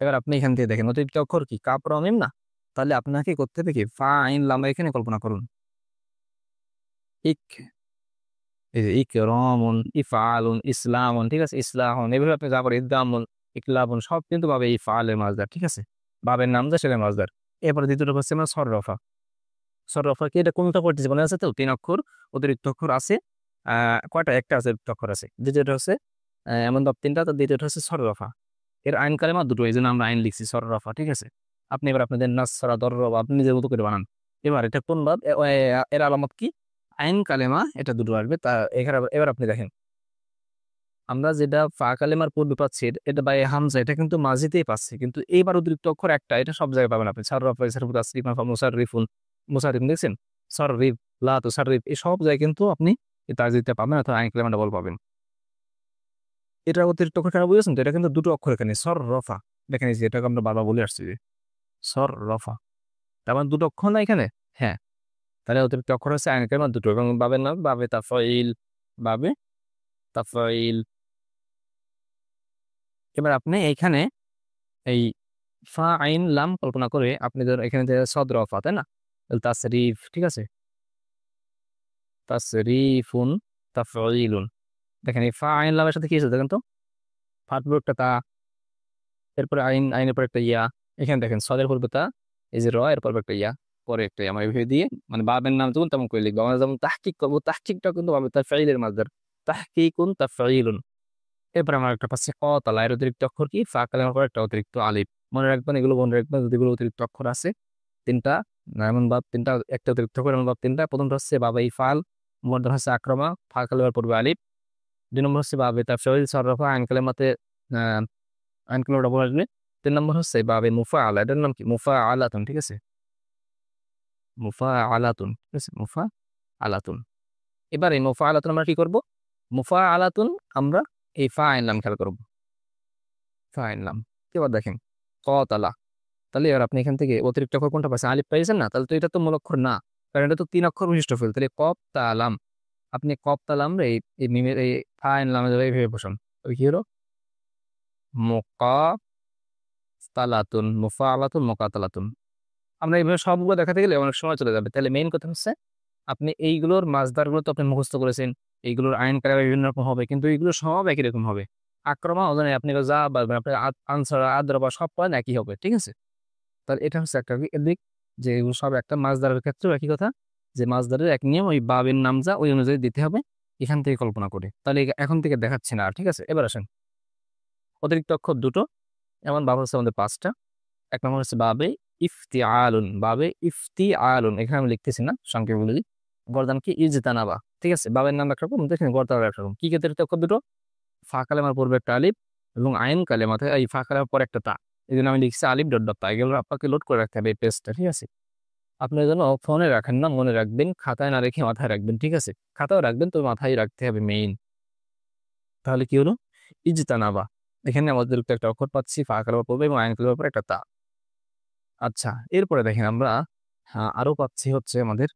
এবার আপনি এখান থেকে দেখেন অতিরিক্ত অক্ষর কি? কাপ র মিম না? তাহলে আপনাকে করতে হবে কি? ফা আইন লাম, এখানে কল্পনা করুন ইক, এই যে ইকরামুন, ইফআলুন, ইসলামুন, ঠিক আছে? ইসলাহুন, এভাবে আপনি যা করে ইকদামুন, ইকলাবুন, সব কিন্তু বাবে ইফআলের মাসদার, ঠিক আছে? বাবের নাম যা সেটা মাসদার। এরপরে দ্বিতীয়টা হচ্ছে আমরা সররফা। সররফা কি? এটা কোনটা পড়তেছি মনে আছে তো? 3 অক্ষর অতিরিক্ত অক্ষর আছে। কয়টা? একটা আছে অতিরিক্ত অক্ষর আছে। দ্বিতীয়টা হচ্ছে এমন ভাব 3টা, তো দ্বিতীয়টা হচ্ছে সররফা। এর আইন কালেমা দুটো, এই জন্য আমরা আইন লিখছি সররফা, ঠিক আছে? আপনি এবার আপনাদের নাসরা দররবা আপনি নিজের মতো করে বানান। এবার এটা কোন ভাব? এর আলামত কি? আইন কালেমা, এটা দুটো আসবে। তা এখানে এবার আপনি দেখেন আমরা যেটা ফা কালেমার পূর্বে পাচ্ছি এটা বাই হামজা, এটা কিন্তু মাঝিতেই পাচ্ছি, কিন্তু এইবার অতিরিক্ত অক্ষর একটা, এটা সব জায়গায় পাবেন আপনি। সাররাফা, সারফুত, আসরিফ, মুসাররিফুন, মুসাররিফ দেখছেন? সররিফ, লা তুসাররিফ, এই সব জায়গায় কিন্তু আপনি এই তাজিদটা পাবেন, অথবা আইন কালেমা ডাবল পাবেন। এটা অতিরিক্ত অক্ষর কেন বুঝেছেন তো? এটা কিন্তু দুটো অক্ষর এখানে, সর রফা। দেখেন এই যে এটাকে আমরা বারবার বলে আসছি যে সর রফা, তার মানে দুটো অক্ষর না এখানে? হ্যাঁ, তাহলে অতিরিক্ত অক্ষর হচ্ছে আইন কালেমা দুটো, এবং বাবের নাম বাবে তাফাইল, বাবে তাফাইল। এবার আপনি এইখানে এই ফা আইন লাম কল্পনা করে আপনি ধর এখানে যে সদ রফা, তাই না? তাহলে তাসরিফ, ঠিক আছে? তাসরিফুন, তাফঈলুন। দেখেন এই ফা আইন লামের সাথে কি আছে দেখেন তো? ফাট একটা তা, এরপরে আইন, আইনের পর একটা ইয়া। এখানে দেখেন সদের পূর্বে তা, এই যে র, এর পর একটা ইয়া, পরে একটা ইয়া। আমরা এইভাবে দিয়ে মানে বাবের নাম যেমন তেমন করে লিখবো। আমরা যেমন তাহকিক করবো, তাহকিকটা কিন্তু পাবে তার ফাইলের মাসদার, তাহকিকুন তাফঈলুন। এরপর আমার একটা পাচ্ছি কতালা, এর অতিরিক্ত অক্ষর কি? ফা কালেমার পর একটা অতিরিক্ত আলিফ। মনে রাখবেন এগুলো, মনে রাখবেন যেগুলো অতিরিক্ত অক্ষর আছে 3টা, এমন ভাব 3টা, একটা অতিরিক্ত অক্ষর এমন ভাব 3টা। প্রথমটা হচ্ছে বাবা ইফাল, মধ্যম হচ্ছে আক্রমা, ফা কালেমার পূর্বে আলিফ। 2 নম্বর হচ্ছে বাবে তাফসীল সরফা, আইন কালেমাতে আহ আইন কালেমা ডাবল আসবে। 3 নম্বর হচ্ছে বাবে মুফা আলা, এটার নাম কি? মুফা আলাতুন, ঠিক আছে? মুফা আলাতুন, ঠিক আছে? মুফা আলাতুন। এবার এই মুফা আলাতুন আমরা কি করব? মুফা আলাতুন আমরা এই ফা আইন লাম খেয়াল করবো, ফা আইন লাম। এবার দেখেন কতালা, তাহলে এবার আপনি এখান থেকে অতিরিক্ত অক্ষর কোনটা পাচ্ছেন? আলিফ পাইছেন না? তাহলে তো এটা তো মূল অক্ষর না, কারণ এটা তো 3 অক্ষর বিশিষ্ট ফেল। তাহলে কপ তালাম, আপনি কপ তালাম রে এই মিমের এই আইন লামে ধরে এইভাবে বসান। ওই কি হলো? মোকা তালাতুন, মুফা আলাতুন, মোকা তালাতুন। আমরা এইভাবে সবগুলো দেখাতে গেলে অনেক সময় চলে যাবে। তাহলে মেইন কথা হচ্ছে আপনি এইগুলোর মাসদারগুলো তো আপনি মুখস্থ করেছেন, এইগুলোর আইন কায়দা বিভিন্ন রকম হবে, কিন্তু এইগুলো সব একই রকম হবে। আক্রমা ওজনে আপনি যা বলবেন, আপনার আনসার আদ্রবা সব পয়েন্ট একই হবে, ঠিক আছে? তাহলে এটা হচ্ছে একটা দিক, যে এগুলো সব একটা। মাছদারের ক্ষেত্রেও একই কথা, যে মাছদারের এক নিয়ম, ওই বাবের নাম যা ওই অনুযায়ী দিতে হবে এখান থেকে কল্পনা করে। তাহলে এখন থেকে দেখাচ্ছি না আর, ঠিক আছে? এবার আসেন অতিরিক্ত অক্ষর দুটো, এমন বাব হচ্ছে আমাদের 5টা। 1 নম্বর হচ্ছে বাবে ইফতি আলুন, বাবে ইফতি আলুন, এখানে আমি লিখতেছি না, সংক্ষেপে বলে দিই। গর্দান কি? ইজতানাবা, ঠিক আছে? বাবের নাম একরকম, দেখেন গর্দান একরকম। কি অতিরিক্ত অক্ষর দুটো? ফা কালেমার পূর্বে একটা আলিফ, এবং আইন কালেমাতে এই ফা কালেমার পর একটা তা। এই জন্য আমি লিখছি আলিফ ডট ডট তা। এগুলো আপনাকে লোড করে রাখতে হবে এই পেজটা, ঠিক আছে? আপনার যেন ফোনে রাখেন না, মনে রাখবেন, খাতায় না রেখে মাথায় রাখবেন, ঠিক আছে? খাতাও রাখবেন, তো মাথায় রাখতে হবে মেইন। তাহলে কি হলো? ইজতানাবা, এখানে আমাদের একটা অক্ষর পাচ্ছি, ফা কালেমা পড়বে এবং আইন কালেমার পর একটা তা। আচ্ছা, এরপরে দেখেন আমরা আরো পাচ্ছি হচ্ছে আমাদের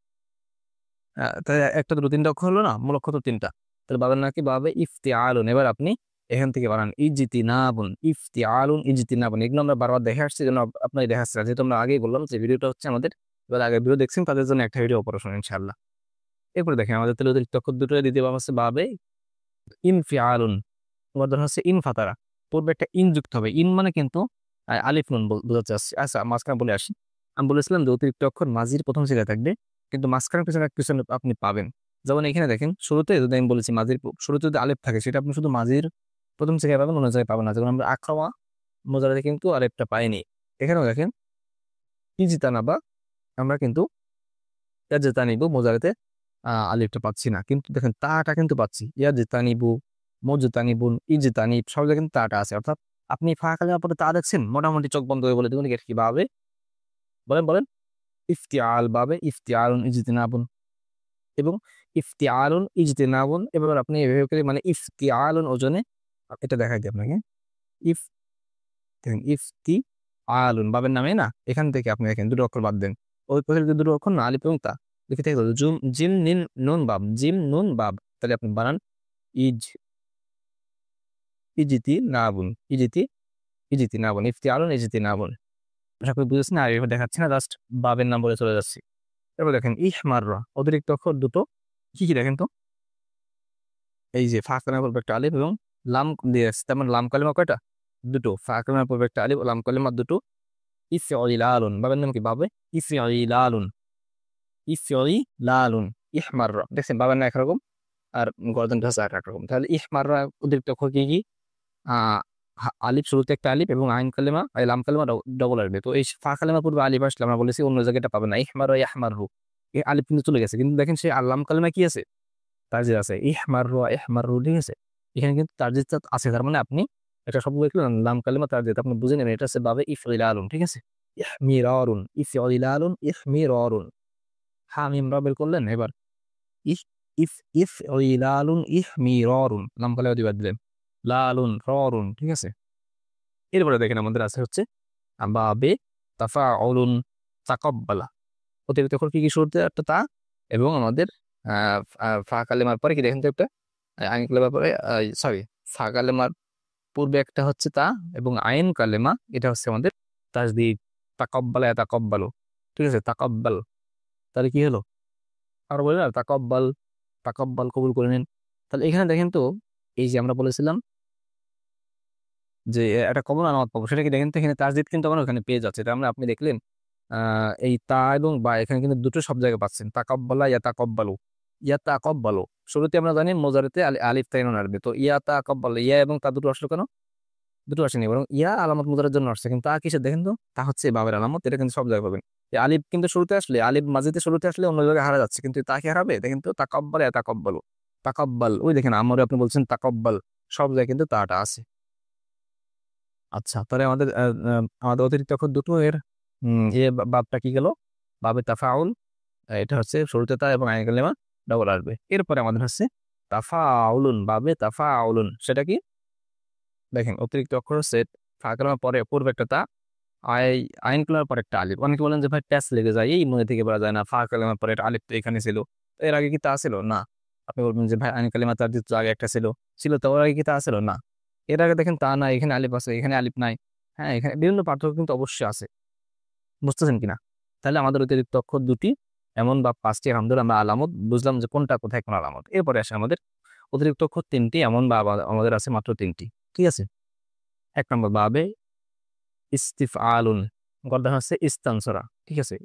তাই একটা দুটো 3টা অক্ষর হলো না? মূল অক্ষর তো 3টা। তাহলে বাবার নাকি বাবে ইফতি আলুন। এবার আপনি এখান থেকে বানান ইজিতি নাবুন, ইফতি আলুন, ইজিতি নাবুন। এগুলো আমরা বারবার দেখে আসছি, যেন আপনার দেখাচ্ছি না, যেহেতু আমরা আগেই বললাম যে ভিডিওটা হচ্ছে আমাদের, এবার আগে ভিডিও দেখছেন তাদের জন্য একটা ভিডিও অপারেশন ইনশাল্লাহ। এরপরে দেখেন আমাদের তাহলে অতিরিক্ত অক্ষর দুটো দ্বিতীয় ভাব হচ্ছে বাবে ইনফি আলুন। তোমার ধর হচ্ছে ইন ফাতারা, পূর্বে একটা ইন যুক্ত হবে। ইন মানে কিন্তু আলিফ নুন বোঝাতে আসছে। আচ্ছা, মাঝখানে বলে আসি। আমি বলেছিলাম যে অতিরিক্ত অক্ষর মাঝির প্রথম জায়গায় থাকবে, কিন্তু মাঝখানে পিছনে পিছনে আপনি পাবেন। যেমন এখানে দেখেন শুরুতে যদি আমি বলেছি মাঝির শুরুতে যদি আলিফ থাকে, সেটা আপনি শুধু মাঝির প্রথম জায়গায় পাবেন, অন্য জায়গায় পাবেন না। যেমন আমরা আক্রমা মোজারাতে কিন্তু আলিফটা পাইনি। এখানেও দেখেন ইজিতানা বা আমরা কিন্তু ইয়াজতানিবু মোজারাতে আলিফটা পাচ্ছি না, কিন্তু দেখেন তাটা কিন্তু পাচ্ছি। ইয়াজতানিবু, মজতানিবুন, ইজতানিব, সব জায়গায় কিন্তু তাটা আছে, অর্থাৎ আপনি ফা কালেমার পরে তা দেখছেন, মোটামুটি চোখ বন্ধ করে বলে দেখুন এটা কিভাবে, বলেন বলেন। ইফতিয়াল বাবে ইফতিয়ালুন ইজতিনাবুন, এবং ইফতিয়ালুন ইজতিনাবুন। এবার আপনি এভাবে করে মানে ইফতিয়ালুন ওজনে এটা দেখাই দিই আপনাকে। ইফ দেখেন ইফতি আলুন বাবের নামে না, এখান থেকে আপনি দেখেন দুটো অক্ষর বাদ দেন, ওই পাশের যে দুটো অক্ষর না আলিফ এবং তা লিখে থেকে জুম জিম নিন নুন বাব, জিম নুন বাব, তাহলে আপনি বানান ইজ ইজিতি নাবুন, ইজিতি ইজিতি নাবুন, ইফতি আলুন ইজিতি নাবুন। আশা করি বুঝেছেন। আর এভাবে দেখাচ্ছি না, জাস্ট বাবের নাম বলে চলে যাচ্ছি। এরপর দেখেন ইহমাররা, অতিরিক্ত অক্ষর দুটো কি কি দেখেন তো, এই যে ফা কালেমার পূর্বে একটা আলিফ এবং লাম দিয়ে আসছে, তেমন লাম কালেমা কয়টা, দুটো। ফা কালেমার পূর্বে একটা আলিফ, লাম কালেমা দুটো। ইফিউলালুন বাবার নাম কি, বাবে ইফিউলালুন, ইফিউলালুন। ইহমাররা দেখছেন বাবার নাম একরকম আর গর্দন ঢাসা একরকম। তাহলে ইহমাররা অতিরিক্ত অক্ষর কি কি, আহ আলিফ, শুরুতে একটা আলিফ এবং আইন কালেমা লাম কালেমা ডবল আসবে। তো এই ফা কালেমা পূর্বে আলিফ আসলে আমরা বলেছি অন্য জায়গাটা পাবে না, ইহমার ইহমারু, এই আলিফ কিন্তু চলে গেছে, কিন্তু দেখেন সেই লাম কালেমা কি আছে, তারজিদ আছে, ইহমারু ইহমারু, ঠিক আছে। এখানে কিন্তু তারজিদটা আছে, তার মানে আপনি একটা শব্দ দেখলেন লাম কালেমা তারজিদ, আপনি বুঝে নেবেন এটা হচ্ছে বাবে ইফইলালুন, ঠিক আছে। ইহমিরারুন ইফইলালুন ইহমিরারুন, হামিম রা বের করলেন। এবার ইফ ইফ ইফইলালুন ইহমিরারুন, লাম কালেমা দিবাদ দিলেন, লালুন ররুন, ঠিক আছে। এরপরে দেখেন আমাদের আছে হচ্ছে বাবে তাফাউলুন তাকাব্বালা, অতিরিক্ত অক্ষর কি কি, শুরুতে একটা তা এবং আমাদের ফা কালেমার পরে কি দেখেন তো একটা আইন কালেমার পরে, সরি, ফা কালেমার পূর্বে একটা হচ্ছে তা এবং আইন কালেমা, এটা হচ্ছে আমাদের তাজদিদ, তাকাব্বালা তাকাব্বালু, ঠিক আছে, তাকাব্বাল। তাহলে কি হলো, আর বলি না তাকাব্বাল, তাকাব্বাল কবুল করে নিন। তাহলে এখানে দেখেন তো, এই যে আমরা বলেছিলাম যে একটা কমন আলামত পাবো, সেটা কি দেখেন তো, এখানে তাজদিদ কিন্তু আমার ওখানে পেয়ে যাচ্ছে, তার মানে আপনি দেখলেন এই তা এবং বা এখানে কিন্তু দুটো সব জায়গায় পাচ্ছেন, তাকাব্বালা ইয়া তাকাব্বালু, ইয়া তাকাব্বালু। শুরুতে আমরা জানি মোজারেতে আলিফ তাইনুন আসবে, তো ইয়া তাকাব্বালু, ইয়া এবং তা দুটো আসলো কেন, দুটো আসেনি, বরং ইয়া আলামত মুজারের জন্য আসছে, কিন্তু তা কিসের দেখেন তো, তা হচ্ছে বাবের আলামত, এটা কিন্তু সব জায়গায় পাবেন। এই আলিফ কিন্তু শুরুতে আসলে, আলিফ মাঝিতে শুরুতে আসলে অন্য জায়গায় হারা যাচ্ছে, কিন্তু তা কি হারাবে, দেখেন তো, তাকাব্বাল ইয়া তাকাব্বালু, তাকাব্বাল, ওই দেখেন আমার আপনি বলছেন তাকাব্বাল, সব জায়গায় কিন্তু তাটা আছে। আচ্ছা, তাহলে আমাদের অতিরিক্ত অক্ষর দুটো এর বাবটা কি গেল, বাবে তাফাউল, এটা হচ্ছে শুরুতে তা এবং আইন কালেমা ডবল আসবে। এরপরে আমাদের হচ্ছে তাফাউলুন, বাবে তাফাউলুন, সেটা কি দেখেন অতিরিক্ত অক্ষর হচ্ছে ফা কালেমার পরে পূর্বে একটা তা, আই আইন কালেমার পরে একটা আলিফ। অনেকে বলেন যে ভাই ট্যাস লেগে যায়, এই মনে থেকে বলা যায় না, ফা কালেমার পরে একটা আলিফ তো এখানে ছিল, তো এর আগে কি তা ছিল না। আপনি বলবেন যে ভাই আইন কালেমা তার তো আগে একটা ছিল, ছিল তো ওর আগে কি তা ছিল না, এর আগে দেখেন তা না, এখানে আলিফ আছে, এখানে আলিফ নাই। হ্যাঁ, এখানে বিভিন্ন পার্থক্য কিন্তু অবশ্যই আছে, বুঝতেছেন কিনা। তাহলে আমাদের অতিরিক্ত অক্ষর দুটি এমন বা পাঁচটি আলহামদুলিল্লাহ আমরা আলামত বুঝলাম যে কোনটা কোথায় কোন আলামত। এরপরে আসে আমাদের অতিরিক্ত অক্ষর তিনটি, এমন বা আমাদের আছে মাত্র তিনটি, ঠিক আছে। এক নম্বর বাবে ইস্তিফআলুন, গর্দান হচ্ছে ইস্তানসরা, ঠিক আছে।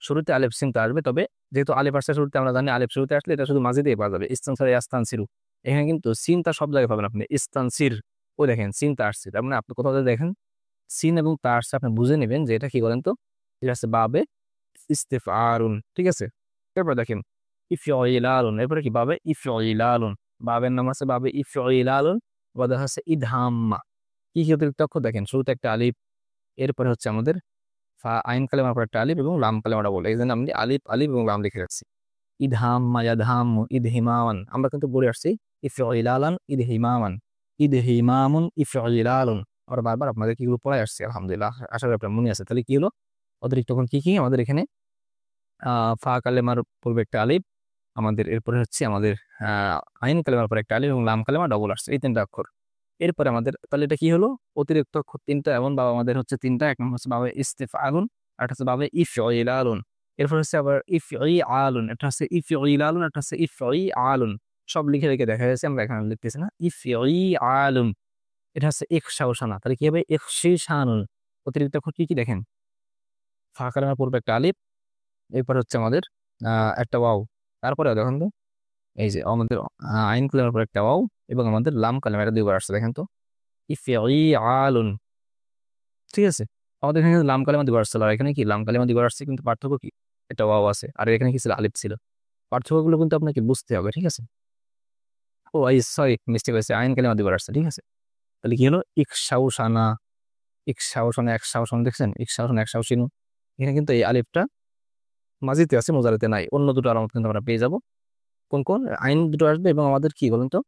শুরুতে আলিফ সিন তো আসবে, তবে যেহেতু আলিফ আসছে শুরুতে, আমরা জানি আলিফ শুরুতে আসলে এটা শুধু মাঝে দিয়ে পাওয়া যাবে, ইস্তানসরা ইয়াস্তানসিরু। এখানে কিন্তু সিনটা সব জায়গায় পাবেন আপনি, ইস্তানসির, ওই দেখেন সিনটা আসছে, তার মানে আপনি কোথাও যদি দেখেন সিন এবং তা আসছে, আপনি বুঝে নেবেন যে এটা কি করেন তো, এটা হচ্ছে বাবে ইস্তিফআলুন, ঠিক আছে। এরপর দেখেন ইফইলালুন, এরপরে কি বাবে ইফইলালুন, বাবের নাম আছে বাবে ইফইলালুন, গর্দান হচ্ছে ইদহাম্মা। কি কি অতিরিক্ত অক্ষর দেখেন, শুরুতে একটা আলিফ, এরপরে হচ্ছে আমাদের আইন কালেমার পর একটা আলিফ এবং লাম কালেমাটা বলে, এই জন্য আমি আলিফ আলিফ এবং লাম লিখে রাখছি। ইদহাম্মা ইয়াদহাম্মু ইদহিমামান, আমরা কিন্তু পড়ে আসছি ইফইলালান ইদহিমামান, ইদহিমামুন ইফইলালুন, আমরা বারবার আপনাদের কিগুলো পড়াই আসছি আলহামদুলিল্লাহ, আশা করি আপনার মনে আছে। তাহলে কি হলো, অতিরিক্ত এখন কি কি আমাদের এখানে, ফা কালেমার পূর্বে একটা আলিফ আমাদের, এরপরে হচ্ছে আমাদের আইন কালেমার পর একটা আলিফ এবং লাম কালেমা ডবল আসছে, এই তিনটা অক্ষর। এরপরে আমাদের তাহলে এটা কি হলো, অতিরিক্ত অক্ষর তিনটা এমন বা আমাদের হচ্ছে তিনটা। এক নম্বর হচ্ছে বাবে ইস্তিফআলুন, আর হচ্ছে বাবে ইফইলালুন, এরপর হচ্ছে আবার ইফইআলুন, এটা হচ্ছে ইফইলালুন, এটা হচ্ছে ইফইআলুন। সব লিখে রেখে দেখা যাচ্ছে, আমরা এখানে লিখতেছি না, ইফইআলুন, এটা হচ্ছে ইখশাউশানা। তাহলে কি হবে, ইখশিশানুন। অতিরিক্ত অক্ষর কি কি দেখেন, ফা কালেমার পূর্বে একটা আলিফ, এরপর হচ্ছে আমাদের একটা ওয়াও, তারপরে দেখেন তো এই যে আমাদের আইন কালেমার পর একটা ওয়াও এবং আমাদের লাম কালেমা, এটা দুইবার আসছে দেখেন তো, ইফিআলুন, ঠিক আছে। আমাদের এখানে কিন্তু লাম কালেমা দুইবার আসছে, আর এখানে কি লাম কালেমা দুইবার আসছে, কিন্তু পার্থক্য কি, একটা ওয়াও আছে আর এখানে কি ছিল, আলিফ ছিল। পার্থক্যগুলো কিন্তু আপনাকে বুঝতে হবে, ঠিক আছে। ও আই সরি, মিস্টেক হয়েছে, আইন কালেমা দুইবার আসছে, ঠিক আছে। তাহলে কি হলো ইকসাউসানা, ইকসাউসানা একসাউসানা, দেখছেন ইকসাউসানা একসাউসিনু, এখানে কিন্তু এই আলিফটা মাজিতে আছে, মুজারাতে নাই। অন্য দুটো আলামত কিন্তু আমরা পেয়ে যাব। কোন কোন আইন দুটো আসবে এবং আমাদের কি বলেন তো,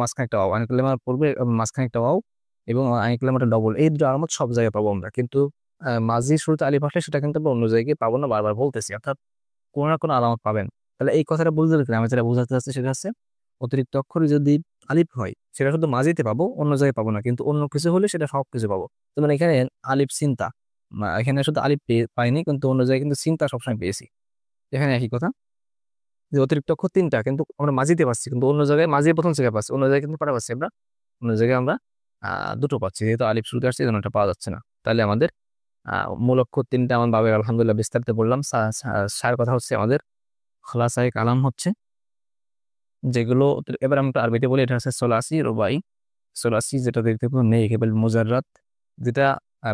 মাঝখানে একটা ওয়াও, আইন কালেমা পড়বে মাঝখানে একটা ওয়াও এবং আইন কালেমাটা ডবল, এই দুটো আলামত সব জায়গায় পাবো আমরা। কিন্তু মাঝি শুরুতে আলিফ আসলে সেটা কিন্তু আমরা অন্য জায়গায় পাবো না, বারবার বলতেছি, অর্থাৎ কোনো না কোনো আলামত পাবেন। তাহলে এই কথাটা বুঝতে পারছেন, আমি যেটা বোঝাতে চাচ্ছি সেটা হচ্ছে অতিরিক্ত অক্ষরে যদি আলিফ হয় সেটা শুধু মাঝিতে পাবো, অন্য জায়গায় পাবো না, কিন্তু অন্য কিছু হলে সেটা সব কিছু পাবো। যেমন এখানে আলিফ চিন্তা, এখানে শুধু আলিফ পাইনি, কিন্তু অন্য জায়গায় কিন্তু চিন্তা সবসময় পেয়েছি। এখানে একই কথা, যে অতিরিক্ত অক্ষর তিনটা কিন্তু আমরা মাঝিতে পাচ্ছি, কিন্তু অন্য জায়গায় মাঝি প্রথম জায়গায় পাচ্ছি, অন্য জায়গায় কিন্তু পারা পাচ্ছি আমরা, অন্য জায়গায় আমরা দুটো পাচ্ছি, যেহেতু আলিফ শুরুতে আসছে যেন এটা পাওয়া যাচ্ছে না। তাহলে আমাদের মূল অক্ষর তিনটা আমার বাবে আলহামদুলিল্লাহ বিস্তারিত বললাম। সার কথা হচ্ছে আমাদের খোলাসায়ে কালাম হচ্ছে যেগুলো, এবার আমরা আরবিতে বলি, এটা হচ্ছে সোলাসি রুবাই। সোলাসি যেটা দেখতে পাবো নেই কেবল মুজাররাত, যেটা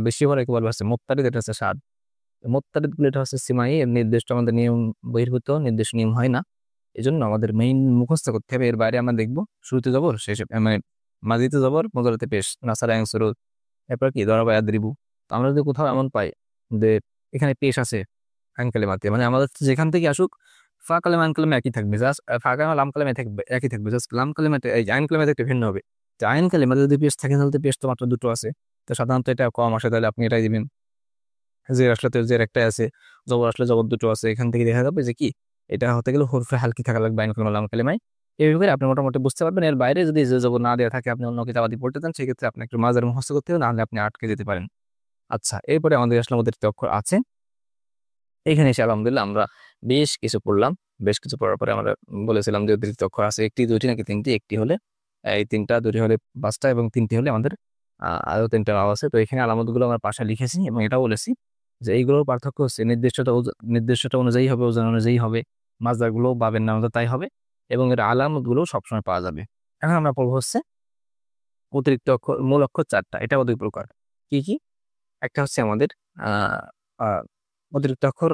বেশি হওয়ার একেবারে হচ্ছে মুত্তারিদ, এটা হচ্ছে সাদ। মুত্তারিদ গুলো এটা হচ্ছে সিমাই, এর নির্দিষ্ট আমাদের নিয়ম বহির্ভূত নির্দিষ্ট নিয়ম হয় না, এই জন্য আমাদের মেইন মুখস্থ করতে হবে। এর বাইরে আমরা দেখবো শুরুতে জবর, শেষে মানে মাঝিতে জবর, মুজারাতে পেশ, নাসারা সুরুত, এরপর কি দরাবা ইয়াদরিবু। তো আমরা যদি কোথাও এমন পাই যে এখানে পেশ আছে আইন কালেমাতে, মানে আমাদের যেখান থেকে আসুক ফা কালেমা আইন কালেমা একই থাকবে, জাস্ট ফা কালেমা লাম কালেমা একই থাকবে, জাস্ট লাম কালেমাতে এই আইন কালেমাতে একটু ভিন্ন হবে। যে আইন কালেমাতে যদি পেশ থাকে তাহলে পেশ তো মাত্র দুটো আছে, তো সাধারণত এটা কম আসে, তাহলে আপনি এটাই দিবেন। জের আসলে তো জের একটাই আছে, জবর আসলে জবর দুটো আছে, এখান থেকে দেখা যাবে যে কি এটা হতে গেলে হরফে হালকি থাকা লাগবে আইন কালেমা লাম কালেমায়। এইভাবে আপনি মোটামুটি বুঝতে পারবেন। এর বাইরে যদি যে জবর না দেওয়া থাকে, আপনি অন্য কিতাবাদি পড়তে চান, সেক্ষেত্রে আপনি একটু মাঝারি মুখস্থ করতে হবে, নাহলে আপনি আটকে যেতে পারেন। আচ্ছা, এরপরে আমাদের আসলে আমাদের অক্ষর আছে। এখানে এসে আলহামদুলিল্লাহ আমরা বেশ কিছু পড়লাম। বেশ কিছু পড়ার পরে আমরা বলেছিলাম যে অতিরিক্ত অক্ষর আছে একটি, দুইটি নাকি তিনটি, একটি হলে এই তিনটা, দুটি হলে পাঁচটা এবং তিনটি হলে আমাদের আরো তিনটা ভাব আছে। তো এখানে আলামতগুলো আমরা পাশে লিখেছি এবং এটাও বলেছি যে এইগুলোর পার্থক্য হচ্ছে নির্দিষ্টটা অনুযায়ী হবে, ওজন অনুযায়ী হবে, মাজদারগুলো বাবের নাম মতো তাই হবে, এবং এর আলামতগুলো সবসময় পাওয়া যাবে। এখন আমরা পড়বো হচ্ছে অতিরিক্ত অক্ষর, মূল অক্ষর চারটা, এটা দুই প্রকার। কি কি? একটা হচ্ছে আমাদের আহ আহ, অতিরিক্ত অক্ষর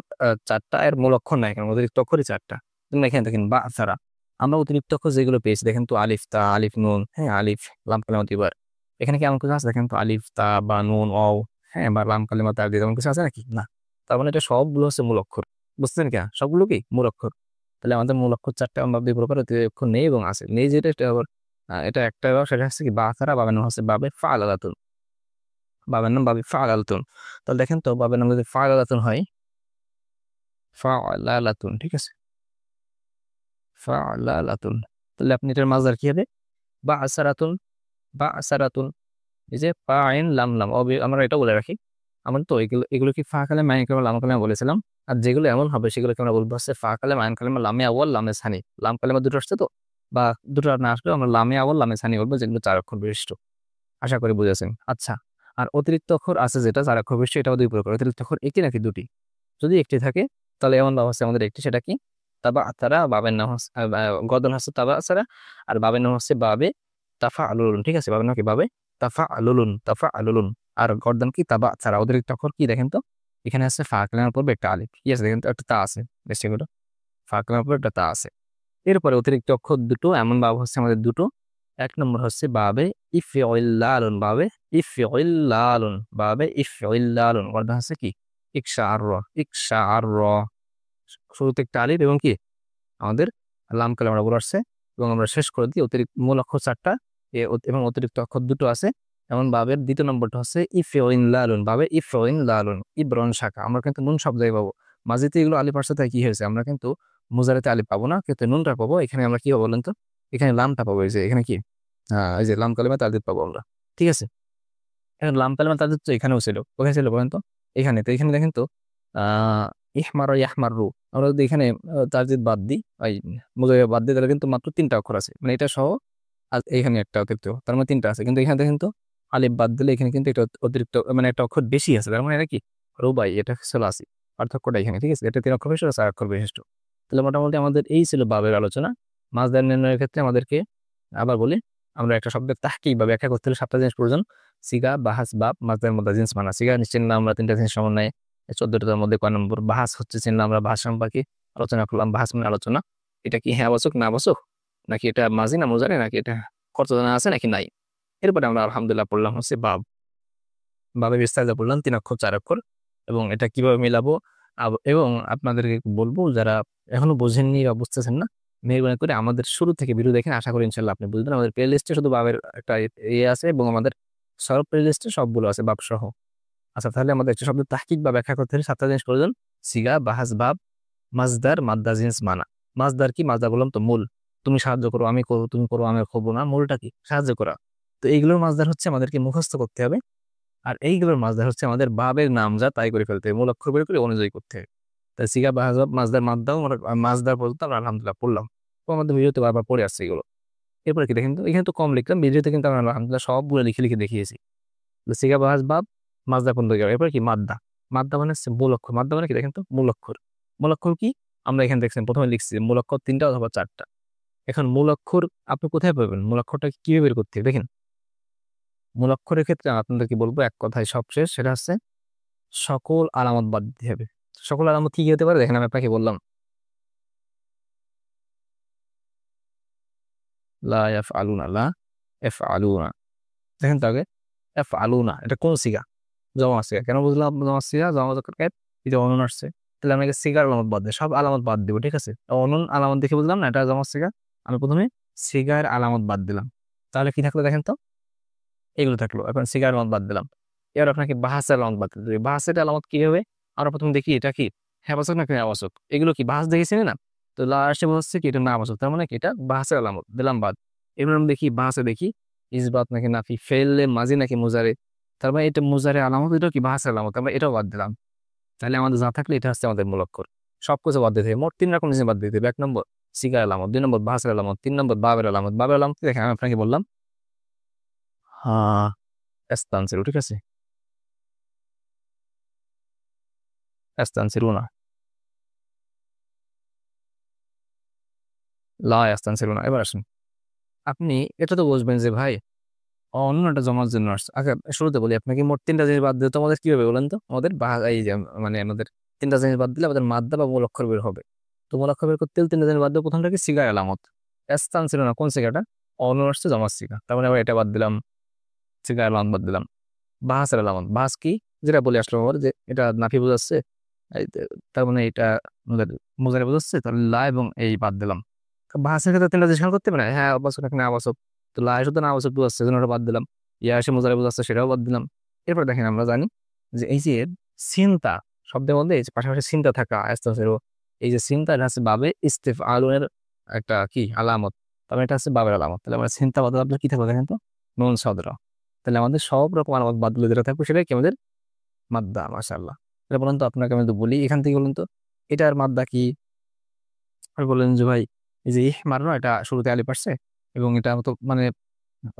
চারটা, এর মূল অক্ষর নাই, কারণ অতিরিক্ত অক্ষরই চারটা। তুমি এখানে দেখেন বা ছাড়া আমরা অতিরিক্ত অক্ষর যেগুলো পেয়েছি, দেখেন তো আলিফ তা, আলিফ নুন, হ্যাঁ আলিফ লাম কালিমা তিবার, এখানে কি এমন কিছু আছে? দেখেন তো আলিফ তা বা নুন অও, হ্যাঁ বা লাম কালিমা তার দিয়ে এমন কিছু আছে নাকি? না। তার মানে এটা সবগুলো হচ্ছে মূল অক্ষর। বুঝছেন কি? সবগুলো কি মূল অক্ষর। তাহলে আমাদের মূল অক্ষর চারটা, আমরা দুই প্রকার অতিরিক্ত অক্ষর নেই এবং আছে। নেই যেটা, এটা আবার এটা একটা, সেটা হচ্ছে কি বা ছাড়া, বাবার নাম হচ্ছে বাবে ফা আলাদাতুন, বাবার নাম বাবে ফা আলাদাতুন। তাহলে দেখেন তো বাবার নাম যদি ফা আলাদাতুন হয়, ফালালাতুন, ঠিক আছে, ফালালাতুন, তাহলে আপনি এটার মাঝার কি হবে? বা আসারাতুন, বা আসারাতুন, এই যে পা আইন লাম লাম আমরা এটা বলে রাখি। আমরা তো এগুলো এগুলো কি ফা কালে মাইন কালে লাম কালে বলেছিলাম। আর যেগুলো এমন হবে সেগুলোকে আমরা বলবো হচ্ছে ফা কালে মাইন কালে লামে আওয়াল লামে সানি। লাম কালেমা দুটো আসছে তো, বা দুটো না আসলেও আমরা লামে আওয়াল লামে সানি বলবো, যেগুলো চার অক্ষর বিশিষ্ট। আশা করি বুঝেছেন। আচ্ছা, আর অতিরিক্ত অক্ষর আছে যেটা চার অক্ষর বিশিষ্ট, এটাও দুই প্রকার। অতিরিক্ত অক্ষর একটি নাকি দুটি? যদি একটি থাকে তাহলে এমন ভাব হচ্ছে আমাদের একটি, সেটা কি? তাবা আতারা, বাবের নাম হচ্ছে গদন হচ্ছে তাবা আসারা, আর বাবের নাম হচ্ছে বাবে তাফা আলুলুন, ঠিক আছে, বাবের নাম কি? বাবে তাফা আলুলুন, তাফা আলুলুন। আর গর্দন কি? তাবা আতারা। অতিরিক্ত অক্ষর কি দেখেন তো, এখানে আছে ফা কালেমার পর একটা আলিফ, ঠিক আছে, দেখেন তো একটা তা আছে, বেশি করে ফা কালেমার পর একটা তা আছে। এরপরে অতিরিক্ত অক্ষর দুটো, এমন ভাব হচ্ছে আমাদের দুটো। এক নম্বর হচ্ছে বাবে ইফিউল্লালুন, বাবে ইফিউল্লালুন, বাবে ইফিউল্লালুন। গর্দন হচ্ছে কি? ইকশা আর র, ইকশা আর র, শুরুতে একটা আলিফ এবং কি আমাদের লাম কালাম আমরা বলে আসছে। এবং আমরা শেষ করে দিই অতিরিক্ত মূল অক্ষর চারটা এবং অতিরিক্ত অক্ষর দুটো আছে। এমন ভাবের দ্বিতীয় নম্বরটা হচ্ছে ইফিউইন লালুন, ভাবে ইফিউইন লালুন, ইব্রন শাখা। আমরা কিন্তু নুন সব জায়গায় পাবো। মাঝিতে এগুলো আলিফ আসছে, তাই কি হয়েছে, আমরা কিন্তু মুজারাতে আলিফ পাবো না, কিন্তু নুনটা পাবো। এখানে আমরা কি পাবো বলেন তো? এখানে লামটা পাবো, এই যে এখানে কি এই যে লাম কালিমা তাজদিদ পাবো আমরা, ঠিক আছে। এখন লাম কালিমা তাজদিদ তো এখানেও ছিল, কোথায় ছিল বলেন তো? এখানে। তো এখানে দেখেন তো ইহমার ইয়াহমার রু, আমরা যদি এখানে তাজদিদ বাদ দিই, ওই মুজাহিদ বাদ দিই, তাহলে কিন্তু মাত্র তিনটা অক্ষর আছে, মানে এটা সহ। আর এখানে একটা অতিরিক্ত, তার মানে তিনটা আছে। কিন্তু এখানে দেখেন তো আলিফ বাদ দিলে এখানে কিন্তু এটা অতিরিক্ত, মানে একটা অক্ষর বেশি আছে, তার মানে এটা কি? রুবাই, এটা ছিল আসি। পার্থক্যটা এখানে, ঠিক আছে। এটা তিন অক্ষর বিশিষ্ট, চার অক্ষর বিশিষ্ট। তাহলে মোটামুটি আমাদের এই ছিল বাবের আলোচনা। মাছদার নির্ণয়ের ক্ষেত্রে আমাদেরকে আবার বলি, আমরা একটা শব্দের তাহকিক বা ব্যাখ্যা করতে হলে সাতটা জিনিস প্রয়োজন। সিগা, বাহাস, বাব, মাছদার মধ্যে জিনিস মানা। সিগা নিশ্চিত আমরা তিনটা জিনিস সমন্বয়ে 14টার মধ্যে কয় নম্বর? বাহাস হচ্ছে চিনলাম আমরা, বাহাস সম্পর্কে আলোচনা করলাম। বাহাস মানে আলোচনা, এটা কি হ্যাঁ বাচক না বাচক, নাকি এটা মাঝি না মুজারে, নাকি এটা কত জানা আছে নাকি নাই, এরপরে আমরা আলহামদুলিল্লাহ পড়লাম হচ্ছে বাব। বাবে বিস্তারিত পড়লাম 3 অক্ষর 4 অক্ষর, এবং এটা কিভাবে মিলাবো এবং আপনাদেরকে বলবো যারা এখনো বোঝেননি বা বুঝতেছেন না, মেহরবানি করে আমাদের শুরু থেকে ভিডিও দেখেন, আশা করি ইনশাল্লাহ আপনি বুঝবেন। আমাদের প্লে লিস্টে শুধু বাবের একটা ইয়ে আছে, এবং আমাদের সব প্লে লিস্টে সবগুলো আছে বাব সহ। আচ্ছা, তাহলে আমাদের একটা শব্দ তাহকিক বা ব্যাখ্যা করতে হলে 7টা জিনিস প্রয়োজন: সিগা, বাহাস, বাব, মাজদার, মাদ্দা, জিন্স, মানা। মাজদার কি? মাজদার বললাম তো মূল। তুমি সাহায্য করো, আমি করবো, তুমি করো, আমি করবো না, মূলটা কি? সাহায্য করা। তো এইগুলোর মাজদার হচ্ছে আমাদেরকে মুখস্থ করতে হবে, আর এইগুলোর মাজদার হচ্ছে আমাদের বাবের নাম যা তাই করে ফেলতে হবে, মূল অক্ষর বের করে অনুযায়ী করতে হবে। তাই সিগা, বাহাস, বাব, মাজদার, মাদ্দাও মাজদার বলতে আমরা আলহামদুলিল্লাহ পড়লাম। তো আমাদের ভিডিওতে বারবার পড়ে আসছে এগুলো। এরপরে কি দেখেন তো, এখানে তো কম লিখলাম, ভিডিওতে কিন্তু আমরা আলহামদুলিল্লাহ সবগুলো লিখে লিখে দেখিয়েছি। তো সিগা, বাহাস, বাব, মাজদা পর্যন্ত গেল। এরপর কি? মাদ্দা। মাদ্দা মানে হচ্ছে মূল অক্ষর। মাদ্দা মানে কি দেখেন তো? মূল অক্ষর। মূল অক্ষর কি? আমরা এখানে দেখছেন প্রথমে লিখছি মূল অক্ষর 3টা অথবা 4টা। এখন মূল অক্ষর আপনি কোথায় পাবেন? মূল অক্ষরটা কিভাবে বের করতে হবে দেখেন। মূল অক্ষরের ক্ষেত্রে আপনাদেরকে বলবো এক কথায় সবশেষ, সেটা হচ্ছে সকল আলামত বাদ দিতে হবে। সকল আলামত কি কি হতে পারে দেখেন, আমি আপনাকে বললাম। লা এফ আলুনা, লা এফ আলুনা। দেখেন তো আগে, এফ আলুনা এটা কোন সিগা? জমা সিগা। কেন বুঝলাম জমা সিগা? জমা এটা অনন আসছে, তাহলে আমি সিগার আলামত বাদ দিই, সব আলামত বাদ দিব, ঠিক আছে? অনন আলামত দেখে বুঝলাম না এটা জমা সিগা। আমি প্রথমে সিগার আলামত বাদ দিলাম, তাহলে কি থাকলো দেখেন তো? এগুলো থাকলো। এখন সিগার আলামত বাদ দিলাম। এবার আপনাকে বাহাসের আলামত বাদ দিতে হবে। বাহাসের আলামত কি হবে? আমরা প্রথমে দেখি এটা কি হ্যাবাসক নাকি আবাসক। এগুলো কি বাহাস দেখেছি না? তো লাস্টে বলছে কি এটা না আবাসক, তার মানে কি এটা বাহাসের আলামত, দিলাম বাদ। এবার আমরা দেখি বাহাসে দেখি ইসবাত নাকি নাফি, ফেললে মাজি নাকি মুজারে, তার মানে এটা মুজারে আলামত, এটা কি বাহাসের আলামত, আমরা এটাও বাদ দিলাম। তাহলে আমাদের যা থাকলে এটা হচ্ছে আমাদের মূল অক্ষর। সবকিছু বাদ দিতে হবে, মোট 3 রকম জিনিস বাদ দিতে হবে। 1 নম্বর সিগার আলামত, 2 নম্বর বাহাসের আলামত, 3 নম্বর বাবের আলামত। বাবের আলামত কি দেখেন, আমি আপনাকে বললাম হ্যাঁ এস্তানসিরু, ঠিক আছে? এস্তানসিরু না, লা এস্তানসিরু না। এবার আসুন, আপনি এটা তো বুঝবেন যে ভাই অন্য একটা জমার জন্য আসছে। আচ্ছা, শুরুতে বলি আপনাকে, মোট 3টা জিনিস বাদ দিলে তো আমাদের কি হবে বলেন তো? আমাদের এই যে মানে আমাদের 3টা জিনিস বাদ দিলে আমাদের মাদ্দা বা মূল অক্ষর বের হবে। তো মূল অক্ষর বের করতে হলে 3টা জিনিস বাদ দেবো। প্রথমটা কি? সিগার আলামত। স্থান ছিল না, কোন সিগাটা? অন্য আসছে জমার সিগা, তার মানে আবার এটা বাদ দিলাম, সিগার আলামত বাদ দিলাম। বাহাসের আলামত, বাহাস কি? যেটা বলে আসলাম আবার যে এটা নাফি বোঝাচ্ছে, তার মানে এটা আমাদের মোজারে বোঝাচ্ছে, তাহলে লা এবং এই বাদ দিলাম। বাহাসের ক্ষেত্রে 3টা জিনিস খেয়াল করতে পারে, হ্যাঁ অবশ্যই না আবশ্যক। তো লা শুধু না আবশ্যক বোঝাচ্ছে, জন্য ওটা বাদ দিলাম। ইয়া এসে মোজারে বোঝাচ্ছে, সেটাও বাদ দিলাম। এরপর দেখেন, আমরা জানি যে এই যে চিন্তা শব্দের মধ্যে এই যে পাশাপাশি চিন্তা থাকা আস্তে আস্তে, এই যে চিন্তা, এটা হচ্ছে বাবে ইস্তেফ আলুনের একটা কি আলামত, তবে এটা হচ্ছে বাবের আলামত। তাহলে আমরা চিন্তা বাদ আপনার কি থাকবে দেখেন তো? নুন সদরা। তাহলে আমাদের সব রকম আলামত বাদ দিলে যেটা থাকবে সেটাই কি আমাদের মাদ্দা। মাশাআল্লাহ। এটা বলেন তো, আপনাকে আমি তো বলি এখান থেকে বলুন তো এটার মাদ্দা কি? আপনি বললেন যে ভাই এই যে ইহমার না, এটা শুরুতে আলিফ আসছে, এবং এটা তো মানে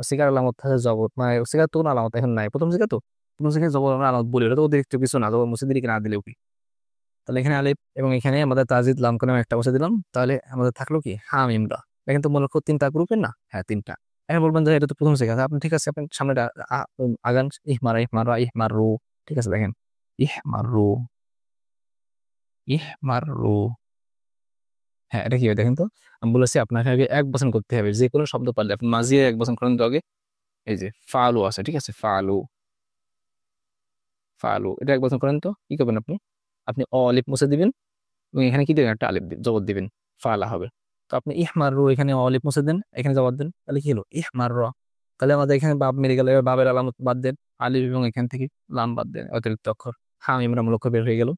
সিগার আলামত আছে জবর, মানে সিগার তো কোনো আলামত এখন নাই, প্রথম সিগা তো, প্রথম সিগার জবর আমরা আলামত বলি, ওটা তো অতিরিক্ত কিছু না, জবর মুছে দিলে না দিলেও কি। তাহলে এখানে আলিফ, এবং এখানে আমাদের তাজিদ লাম করে একটা বসে দিলাম, তাহলে আমাদের থাকলো কি হাম ইমরা। দেখেন তো মূল অক্ষর 3টা গ্রুপের না? হ্যাঁ 3টা। এখন বলবেন যে এটা তো প্রথম সিগা, আপনি ঠিক আছে, আপনি সামনে আগান ইহমারা, ইহমারা, ইহমারু, ঠিক আছে? দেখেন ইহমারু, ইহমারু। হ্যাঁ, এটা কি হয় দেখেন তো? আমি বলেছি আপনাকে আগে 1 বচন করতে হবে, যে কোনো শব্দ পারলে আপনি মাঝিয়ে 1 বচন করেন তো আগে। এই যে ফালু আছে, ঠিক আছে? ফালু, ফালু, এটা 1 বচন করেন তো কি করবেন আপনি? আপনি অলিফ মুছে দিবেন, এবং এখানে কি দিবেন? একটা আলিফ জবর দিবেন, ফালা হবে। তো আপনি ইহমার রু, এখানে অলিফ মুছে দেন, এখানে জবর দেন, তাহলে কি হলো? ইহমার র। তাহলে আমাদের এখানে বাব মেরে গেল, এবার বাবের আলামত বাদ দেন, আলিফ এবং এখান থেকে লাম বাদ দেন, অতিরিক্ত অক্ষর হাম ইমরা মূল অক্ষর বের হয়ে গেল।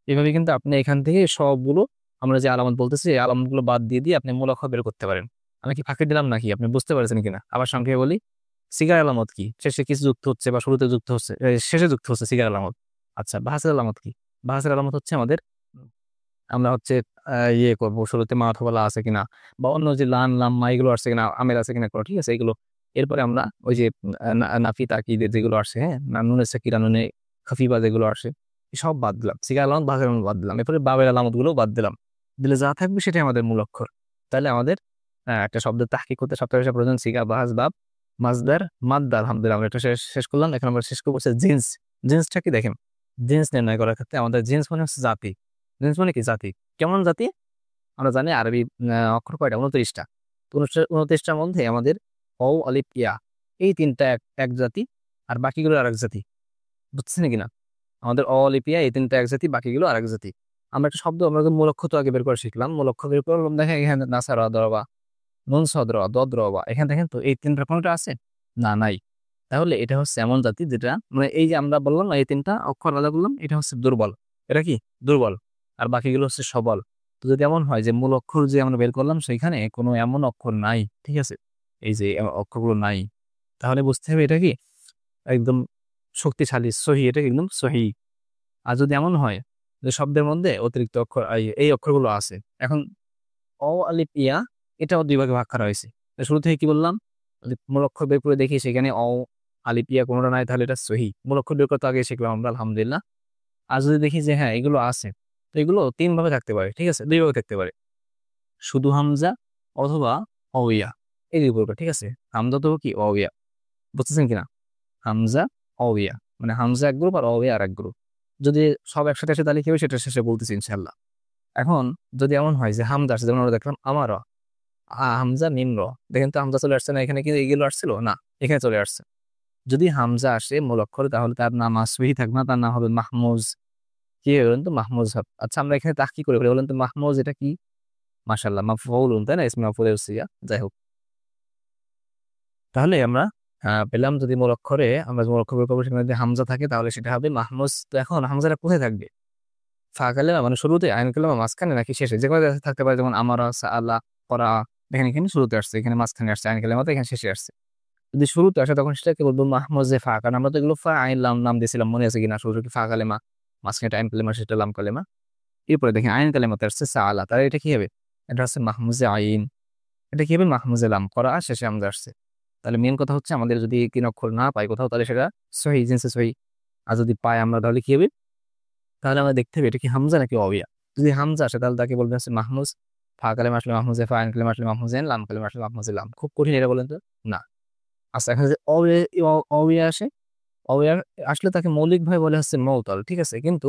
এভাবে কিন্তু আপনি এখান থেকে সবগুলো আমরা যে আলামত বলতেছি এই আলামতগুলো বাদ দিয়ে দিয়ে আপনি মূল অক্ষর বের করতে পারেন। আমি কি ফাঁকি দিলাম নাকি? আপনি বুঝতে পারছেন কিনা? আবার সংক্ষেপে বলি, সিগার আলামত কি? শেষে কিছু যুক্ত হচ্ছে বা শুরুতে যুক্ত হচ্ছে, শেষে যুক্ত হচ্ছে সিগার আলামত। আচ্ছা, বাহাসের আলামত কি? বাহাসের আলামত হচ্ছে আমাদের আমরা হচ্ছে ইয়ে করবো শুরুতে মা অথবা লা আছে কিনা, বা অন্য যে লান লাম্মা এগুলো আসছে কিনা, আমের আছে কিনা, ঠিক আছে এগুলো। এরপরে আমরা ওই যে নাফি তাকিদের যেগুলো আসছে, হ্যাঁ, নুনে সাকিরা, নুনে খফিফা যেগুলো আসে, সব বাদ দিলাম। সিগার আলামত বাঘের আলামত বাদ দিলাম, এরপরে বাবের আলামত গুলো বাদ দিলাম। দিলে যা থাকবে সেটাই আমাদের মূল অক্ষর। তাহলে আমাদের একটা শব্দের তাহকিক করতে সবথেকে বেশি প্রয়োজন সিগা, বাহাস, বাব, মাজদার, মাদ্দা। আলহামদুলিল্লাহ আমরা এটা শেষ শেষ করলাম। এখন আমরা শেষ করবো হচ্ছে জিন্স। জিন্সটা কি দেখেন, জিন্স নির্ণয় করার ক্ষেত্রে আমাদের জিন্স মানে হচ্ছে জাতি। জিন্স মানে কি? জাতি। কেমন জাতি? আমরা জানি আরবি অক্ষর কয়টা? 29টা। তো 29টার মধ্যে আমাদের অ আলিফ ইয়া, এই তিনটা এক জাতি, আর বাকিগুলো আরেক জাতি। বুঝছেন কিনা? আমাদের অলিপিয়া এই তিনটা এক জাতি, বাকিগুলো আরেক জাতি। আমরা একটা শব্দ, আমরা মূলক্ষ তো আগে বের করে শিখলাম, মূলক্ষ বের করলাম, দেখেন এখানে নাসারা দরবা, নুন সদরা, দদ রবা, এখানে দেখেন তো এই তিনটা কোনটা আছে? না, নাই। তাহলে এটা হচ্ছে এমন জাতি যেটা, মানে এই যে আমরা বললাম না এই তিনটা অক্ষর আলাদা বললাম, এটা হচ্ছে দুর্বল। এটা কি? দুর্বল। আর বাকিগুলো হচ্ছে সবল। তো যদি এমন হয় যে মূল অক্ষর যে আমরা বের করলাম সেখানে কোনো এমন অক্ষর নাই, ঠিক আছে, এই যে অক্ষরগুলো নাই, তাহলে বুঝতে হবে এটা কি একদম শক্তিশালী, সহি, এটা একদম সহি। আর যদি এমন হয় যে শব্দের মধ্যে অতিরিক্ত অক্ষর এই অক্ষরগুলো আছে, এখন অ আলিফ ইয়া এটাও দুই ভাগে ভাগ করা হয়েছে। তো শুরু থেকে কি বললাম? যদি মূল অক্ষর বের করে দেখি সেখানে অ আলিফ ইয়া কোনোটা নাই, তাহলে এটা সহি। মূল অক্ষর বের করতে আগে শিখলাম আমরা, আলহামদুলিল্লাহ। আর যদি দেখি যে হ্যাঁ এগুলো আছে, তো এগুলো তিন ভাবে থাকতে পারে, ঠিক আছে, দুই ভাবে থাকতে পারে, শুধু হামজা অথবা অইয়া, এই দুই প্রকার, ঠিক আছে। হামজা তো কি অইয়া, বুঝতেছেন কিনা? হামজা অইয়া, মানে হামজা এক গ্রুপ আর অইয়া আর এক গ্রুপ। যদি সব একসাথে আসে তাহলে কি হবে সেটা শেষে বলতেছি ইনশাল্লাহ। এখন যদি এমন হয় যে হামজা আসছে, যেমন আমরা দেখলাম আমার হামজা মিম র, দেখেন তো হামজা চলে আসছে না এখানে? কিন্তু এগুলো আসছিল না, এখানে চলে আসছে। যদি হামজা আসে মূল অক্ষরে তাহলে তার নাম আসবেই থাকবে না, তার নাম হবে মাহমুজ। কি হবে বলেন তো? মাহমুজ হবে। আচ্ছা আমরা এখানে তাহ কি করে বলি বলেন তো? মাহমুজ এটা কি? মাশাআল্লাহ, মাফউলুন, তাই না? ইসমে মাফউলের সিগা। যাই হোক, তাহলে আমরা পেলাম যদি মূল অক্ষরে, আমরা মূল অক্ষর বের করবো সেখানে যদি হামজা থাকে তাহলে সেটা হবে মাহমুজ। তো এখন হামজাটা কোথায় থাকবে? ফা কালেমা মানে শুরুতে, আইন কালেমা মাঝখানে নাকি শেষে? যে কোনো জায়গায় থাকতে পারে, যেমন আমারা, আল্লাহ, করা, দেখেন এখানে শুরুতে আসছে, এখানে মাঝখানে আসছে, আইন কালেমাতে এখানে শেষে আসছে। যদি শুরুতে আসে তখন সেটাকে বলবো মাহমুজে ফা, কারণ আমরা তো এগুলো ফা আইন লাম নাম দিয়েছিলাম, মনে আছে কিনা? শুরু কি ফা কালেমা, মাঝখানে আইন কালেমা, সেটা লাম কালেমা। এরপরে দেখেন আইন কালেমাতে আসছে সা আলা, তাহলে এটা কি হবে? এটা হচ্ছে মাহমুজে আইন। এটা কি হবে? মাহমুজে লাম, করা শেষে আমজা আসছে। তাহলে মেন কথা হচ্ছে আমাদের যদি তিন অক্ষর না পাই কোথাও, তাহলে সেটা সহি, জিনসে সহি। আর যদি পাই আমরা তাহলে কি হবে? তাহলে আমরা দেখতে হবে এটা কি হামজা নাকি অবিয়া। যদি হামজা আসে তাহলে তাকে বলবেন হচ্ছে মাহমুজ। ফা কালেমা আসলে মাহমুজে ফা, আইন কালেমা আসলে মাহমুজে আইন, লাম কালেমা আসলে মাহমুজে লাম। খুব কঠিন এটা বলেন তো? না। আচ্ছা এখন যে অবিয়া আসে, অবিয়া আসলে তাকে মৌলিকভাবে বলে হচ্ছে মৌতাল, ঠিক আছে, কিন্তু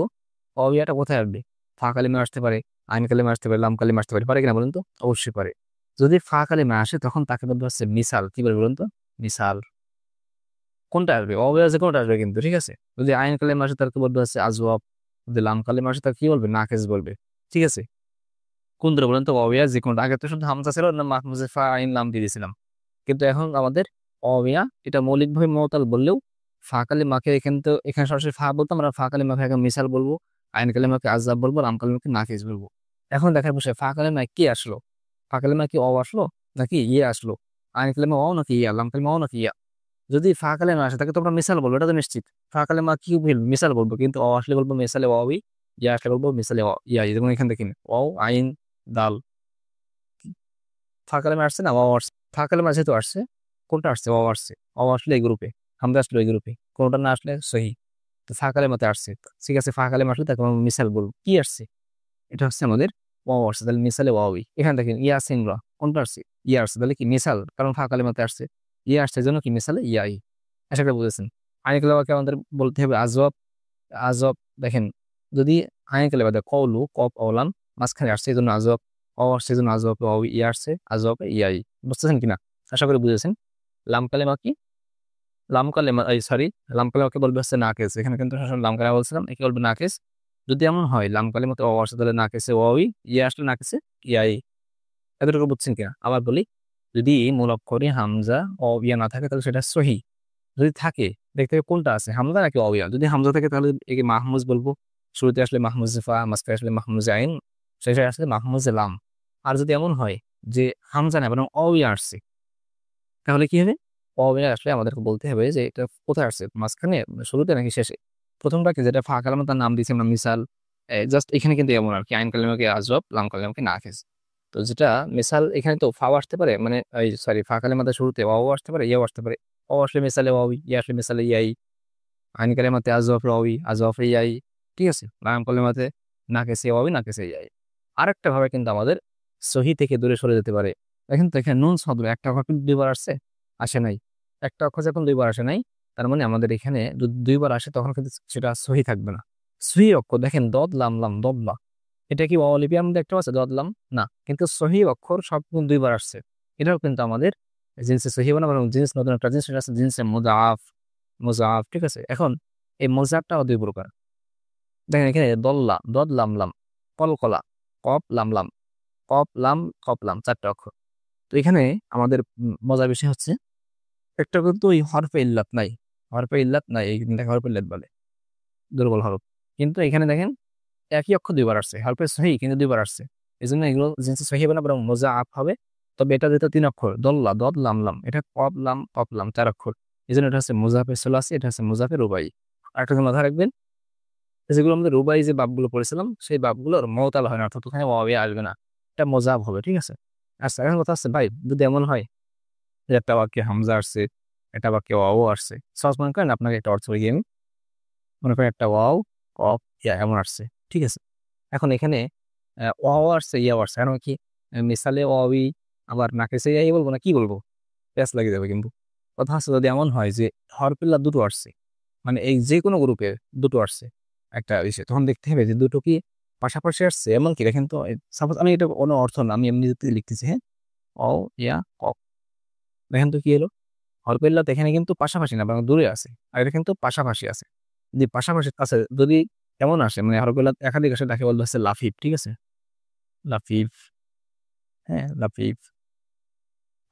অবিয়াটা কোথায় আসবে? ফা কালিমা আসতে পারে, আইন কালিমা আসতে পারে, লাম কালিমা আসতে পারে, পারে কিনা বলুন তো? অবশ্যই পারে। যদি ফা কালিমা আসে তখন তাকে বলতে হচ্ছে মিসাল। কি বলে বলুন তো? মিসাল। কোনটা আসবে? অবিয়া যে কোনটা আসবে কিন্তু, ঠিক আছে। যদি আইন কালিমা আসে তাকে বলতে হচ্ছে আজওয়াব। যদি লাম কালিমা আসে তাকে কি বলবে? নাকেস বলবে, ঠিক আছে। কোন ধরে বলুন তো? অবিয়া যে কোনটা? আগে তো শুধু হামজা ছিল না, মাহমুজে ফা আইন লাম দিয়ে দিয়েছিলাম। কিন্তু এখন আমাদের অমিয়া এটা মৌলিকভাবে মৌতাল বললেও, ফা কালিমাকে এখানে তো, এখানে সরাসরি ফা বলতাম, আমরা ফা কালিমাকে এখন মিসাল বলবো, আইন কালিমাকে আজাব বলবো, রাম কালিমাকে নাফিস বলবো। এখন দেখার বিষয় ফা কালিমায় কি আসলো? ফা কালিমা কি অ আসলো নাকি ইয়ে আসলো? আইন কালিমা অ নাকি ইয়া? লাম কালিমা অ নাকি ইয়া? যদি ফা কালিমা আসে তাকে তো আমরা মিসাল বলবো, এটা তো নিশ্চিত। ফা কালিমা কি মিসাল বলবো, কিন্তু অ আসলে বলবো মিসালে অই, ইয়া আসলে বলবো মিসালে ইয়া। যেমন এখানে দেখেন অ, আইন, দাল, ফা কালিমা আসছে না? অ আসছে। ফা কালিমা যেহেতু আসছে, কোনটা আসছে? অ আসছে। অ আসলে এই গ্রুপে, হামজা আসলে ওই গ্রুপে, কোনটা না আসলে সহি। তো ফা কালিমাতে আসছে, ঠিক আছে। ফা কালিমা আসলে তাকে আমরা মিসাল বলবো। কি আসছে? এটা হচ্ছে আমাদের ও আসছে, তাহলে মিসালে ওয়াওই। এখানে দেখেন ইয়া সিংরা, কোনটা আসছে? ইয়া আসছে, তাহলে কি মিসাল, কারণ ফা কালিমাতে আসছে। ইয়া আসছে এই জন্য কি মিসালে ইয়াই। আশা করি বুঝেছেন। আইন কালিমাকে আমাদের বলতে হবে আজব। আজব, দেখেন যদি আইন কালিমা দেয় কৌলু, কপ অলাম, মাঝখানে আসছে এই জন্য আজব। অ আসছে এই জন্য আজব, ও ইয়া আসছে আজব ইয়াই। বুঝতেছেন কিনা? আশা করি বুঝেছেন। লাম কালিমা কি? লাম কালেমা, এই সরি, লাম কালেমাকে বলবে হচ্ছে নাকেস। এখানে কিন্তু সবসময় লাম কালেমা বলছিলাম, একে বলবে নাকেস। যদি এমন হয় লাম কালেমাতে অ আসে তাহলে নাকেসে ওই, ইয়ে আসলে নাকেসে ইয়াই। এতটুকু বুঝছেন কিনা? আবার বলি, যদি মূল অক্ষরে হামজা অ ইয়া না থাকে তাহলে সেটা সহি। যদি থাকে, দেখতে হবে কোনটা আছে, হামজা নাকি অবিয়া। যদি হামজা থাকে তাহলে একে মাহমুজ বলবো, শুরুতে আসলে মাহমুজ ফা, মাঝখানে আসলে মাহমুজ আইন, শেষে আসলে মাহমুজ লাম। আর যদি এমন হয় যে হামজা না বরং অবিয়া আসছে, তাহলে কি হবে? অবিয়া আসলে আমাদেরকে বলতে হবে যে এটা কোথায় আসছে, মাঝখানে, শুরুতে নাকি শেষে। প্রথমটা কি, যেটা ফা কালামে তার নাম দিয়েছি আমরা মিসাল, জাস্ট এখানে কিন্তু এমন আর কি, আইন কালামাকে আজব, লাম কালামাকে নাফিস। তো যেটা মিসাল, এখানে তো ফাও আসতে পারে, মানে এই সরি, ফা কালামাতে শুরুতে ওয়াও আসতে পারে, ইয়াও আসতে পারে। ও আসলে মিসালে ওয়াওই, ইয়া আসলে মিসালে ইয়াই। আইন কালামাতে আজব রাওই, আজব ইয়াই, ঠিক আছে। লাম কালামাতে নাকেসে ওয়াওই, নাকেসে ইয়াই। আরেকটা ভাবে কিন্তু আমাদের সহি থেকে দূরে সরে যেতে পারে। দেখেন তো এখানে নুন শব্দ একটা অক্ষর কিন্তু দুইবার আসছে, আসে নাই। একটা অক্ষর যখন দুইবার আসে নাই, তার মানে আমাদের এখানে যদি দুইবার আসে তখন কিন্তু সেটা সহি থাকবে না। সহি অক্ষর দেখেন দদ লাম লাম দদলা, এটা কি অলিপিয়ার মধ্যে একটা আছে দদ লাম? না, কিন্তু সহি অক্ষর সব কিন্তু দুইবার আসছে, এটাও কিন্তু আমাদের জিন্সে সহি বানাবো এবং জিন্স নতুন একটা জিনিস সেটা আছে জিন্সে মুজাফ। মুজাফ, ঠিক আছে। এখন এই মুজাফটাও দুই প্রকার। দেখেন এখানে দল্লা, দদ লাম লাম, কলকলা, কপ লাম লাম, কপ লাম কপ লাম, 4টা অক্ষর। তো এখানে আমাদের মজার বিষয় হচ্ছে একটা কিন্তু ওই হরফে ইল্লাত নাই, হরফে ইল্লাত নাই, এই হরফে ইল্লাত বলে দুর্বল হরফ। কিন্তু এখানে দেখেন একই অক্ষর দুইবার আসছে, হরফে সহি কিন্তু দুইবার আসছে। এই জন্য এগুলো জিনিস সহি হবে না, বরং মোজা আপ হবে। তবে এটা যেটা 3 অক্ষর, দল্লা দদ লাম লাম, এটা কপ লাম কপ লাম 4 অক্ষর। এই জন্য এটা হচ্ছে মুজাফে সোলাসি, এটা হচ্ছে মুজাফে রুবাই। আরেকটা কথা মাথায় রাখবেন, যেগুলো আমাদের রুবাই যে বাবগুলো পড়েছিলাম সেই বাবগুলোর মওতাল হয় না, অর্থাৎ ওখানে ওয়াবে আসবে না, এটা মোজাব হবে, ঠিক আছে। আচ্ছা এখন কথা হচ্ছে ভাই, যদি এমন হয় যে একটা বাক্যে হামজা আসছে, একটা বাক্যে ওয়াও আসছে, সহজ মনে করেন আপনাকে একটা অর্থ বলি আমি, মনে করেন একটা ওয়াও কফ ইয়া এমন আসছে, ঠিক আছে। এখন এখানে ওয়াও আসছে ইয়াও আসছে, কারণ কি মিসালে ওয়াবি আবার নাকেসে ইয়াই বলবো না কি বলবো, প্যাস লাগিয়ে যাবে। কিন্তু কথা হচ্ছে যদি এমন হয় যে হরফিল্লা দুটো আসছে, মানে এই যে কোনো গ্রুপে দুটো আসছে একটা বিষয়, তখন দেখতে হবে যে দুটো কি পাশাপাশি আসছে এমন কি। দেখেন তো, সাপোজ আমি এটা কোনো অর্থ না, আমি এমনি লিখতেছি, হ্যাঁ, ও ইয়া কফ, দেখেন তো কি হলো, হরফিল্লাত এখানে কিন্তু পাশাপাশি না বরং দূরে আছে, আর এটা কিন্তু পাশাপাশি আছে। যদি পাশাপাশি আছে, যদি এমন আসে মানে হরফিল্লাত একাধিক আসে, তাকে বলতে হচ্ছে লাফিফ, ঠিক আছে, লাফিফ, হ্যাঁ লাফিফ।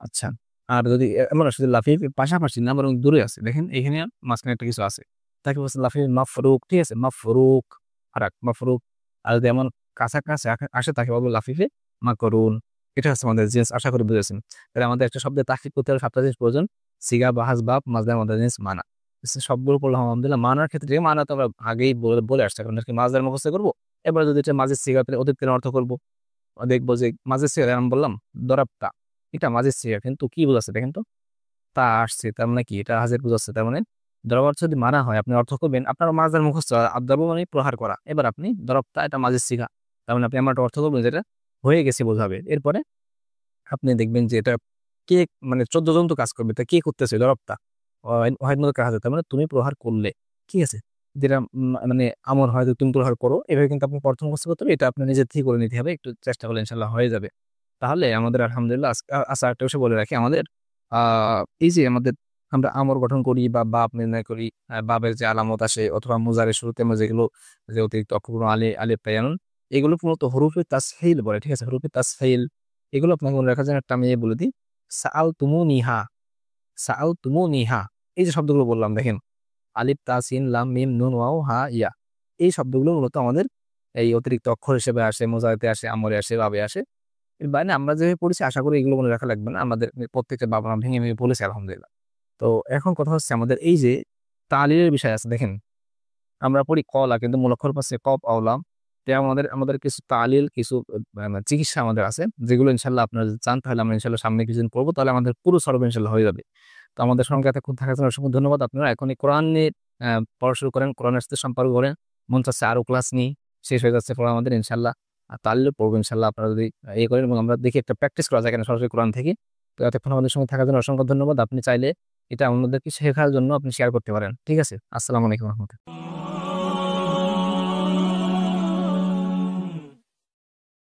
আচ্ছা, আর যদি এমন আসে যে লাফিফ পাশাপাশি না বরং দূরে আছে, দেখেন এখানে মাঝখানে একটা কিছু আছে, তাকে বলছে লাফিফ মাফরুক, ঠিক আছে, মাফরুক ফারাক মাফরুক। আর যদি এমন কাছাকাছি আসে তাকে বলবো লাফিফে মাকরুন। এটা হচ্ছে আমাদের জিনিস, আশা করি বুঝেছেন। তাহলে আমাদের একটা শব্দের তাকলিদ করতে হলে 7টা জিনিস প্রয়োজন: সিগা, বাহাস, বাপ, মাজদার, মধ্যে জিনিস, মানা। সবগুলো পড়লাম আলহামদুলিল্লাহ। মানার ক্ষেত্রে মানা তো আমরা আগেই বলে আসছি, এখন আর কি মাজদার মুখস্থ করবো। এবার যদি এটা মাঝের সিগা পেলে অতীতকালীন অর্থ করবো, দেখবো যে মাঝের সিগা আমি বললাম দরাবতা, এটা মাঝের সিগা কিন্তু কি বোঝাচ্ছে দেখেন তো, তা আসছে তার মানে কি, এটা হাজের বোঝাচ্ছে। তার মানে দরবার যদি মারা হয় আপনি অর্থ করবেন, আপনার মাঝের মুখস্থ আদাবু মানে প্রহার করা, এবার আপনি দরবতা এটা মাঝের সিগা, তার মানে আপনি আমার একটা অর্থ করবেন যেটা হয়ে গেছে বোঝাবে। এরপরে আপনি দেখবেন যে এটা কে, মানে 14 জন তো কাজ করবে, তা কে করতেছে দরবতা, হয় মতো কাজ, তার মানে তুমি প্রহার করলে, ঠিক আছে। যেটা মানে আমর হয় যে তুমি প্রহার করো, এভাবে কিন্তু আপনি প্রথম মুখস্থ করতে হবে। এটা আপনি নিজের থেকে করে নিতে হবে, একটু চেষ্টা করলে ইনশাল্লাহ হয়ে যাবে। তাহলে আমাদের আলহামদুলিল্লাহ আচ্ছা একটা বিষয় বলে রাখি, আমাদের এই যে আমাদের আমরা আমর গঠন করি বা বাপ নির্ণয় করি, বাবের যে আলামত আসে অথবা মুজারের শুরুতে আমরা যেগুলো, যে অতিরিক্ত অক্ষরগুলো আলি আলিফ তায়ানুন, এগুলো মূলত হরুফে তাসহিল বলে, ঠিক আছে, হরুফে তাসহিল। এগুলো আপনাকে মনে রাখার জন্য একটা আমি বলে দিই, সাআল তুমু নিহা, সাআল তুমু নিহা, এই যে শব্দগুলো বললাম দেখেন, আলিফ তাসিন লাম মিম নুন ওয়াও হা ইয়া, এই শব্দগুলো মূলত আমাদের এই অতিরিক্ত অক্ষর হিসেবে আসে, মোজারেতে আসে, আমরে আসে, বাবে আসে। এর বাইরে আমরা যেভাবে পড়েছি আশা করি এগুলো মনে রাখা লাগবে না, আমাদের প্রত্যেকটা বাবা মা ভেঙে ভেঙে বলেছে আলহামদুলিল্লাহ। তো এখন কথা হচ্ছে আমাদের এই যে তালিলের বিষয় আছে, দেখেন আমরা পড়ি কলা কিন্তু মূল অক্ষর পাচ্ছে কপ আওলাম। তো আমাদের আমাদের কিছু তালিল, কিছু চিকিৎসা আমাদের আছে, যেগুলো ইনশাল্লাহ আপনারা যদি চান তাহলে আমরা ইনশাল্লাহ সামনে কিছুদিন পড়বো, তাহলে আমাদের পুরো সর্ব ইনশাল্লাহ হয়ে যাবে। তো আমাদের সঙ্গে এতক্ষণ থাকার জন্য অসংখ্য ধন্যবাদ। আপনারা এখন এই কোরআন নিয়ে পড়া শুরু করেন, কোরআনের সাথে সম্পর্ক করেন, মন চাচ্ছে আরো ক্লাস নিই, শেষ হয়ে যাচ্ছে পড়া আমাদের ইনশাল্লাহ। আর তাহলে পড়বো ইনশাল্লাহ, আপনারা যদি ইয়ে করেন এবং আমরা দেখি একটা প্র্যাকটিস করা যায় কেন সরাসরি কোরআন থেকে। তো এতক্ষণ আমাদের সঙ্গে থাকার জন্য অসংখ্য ধন্যবাদ। আপনি চাইলে এটা অন্যদেরকে শেখার জন্য আপনি শেয়ার করতে পারেন, ঠিক আছে। আসসালামু আলাইকুম রহমতুল্লাহ।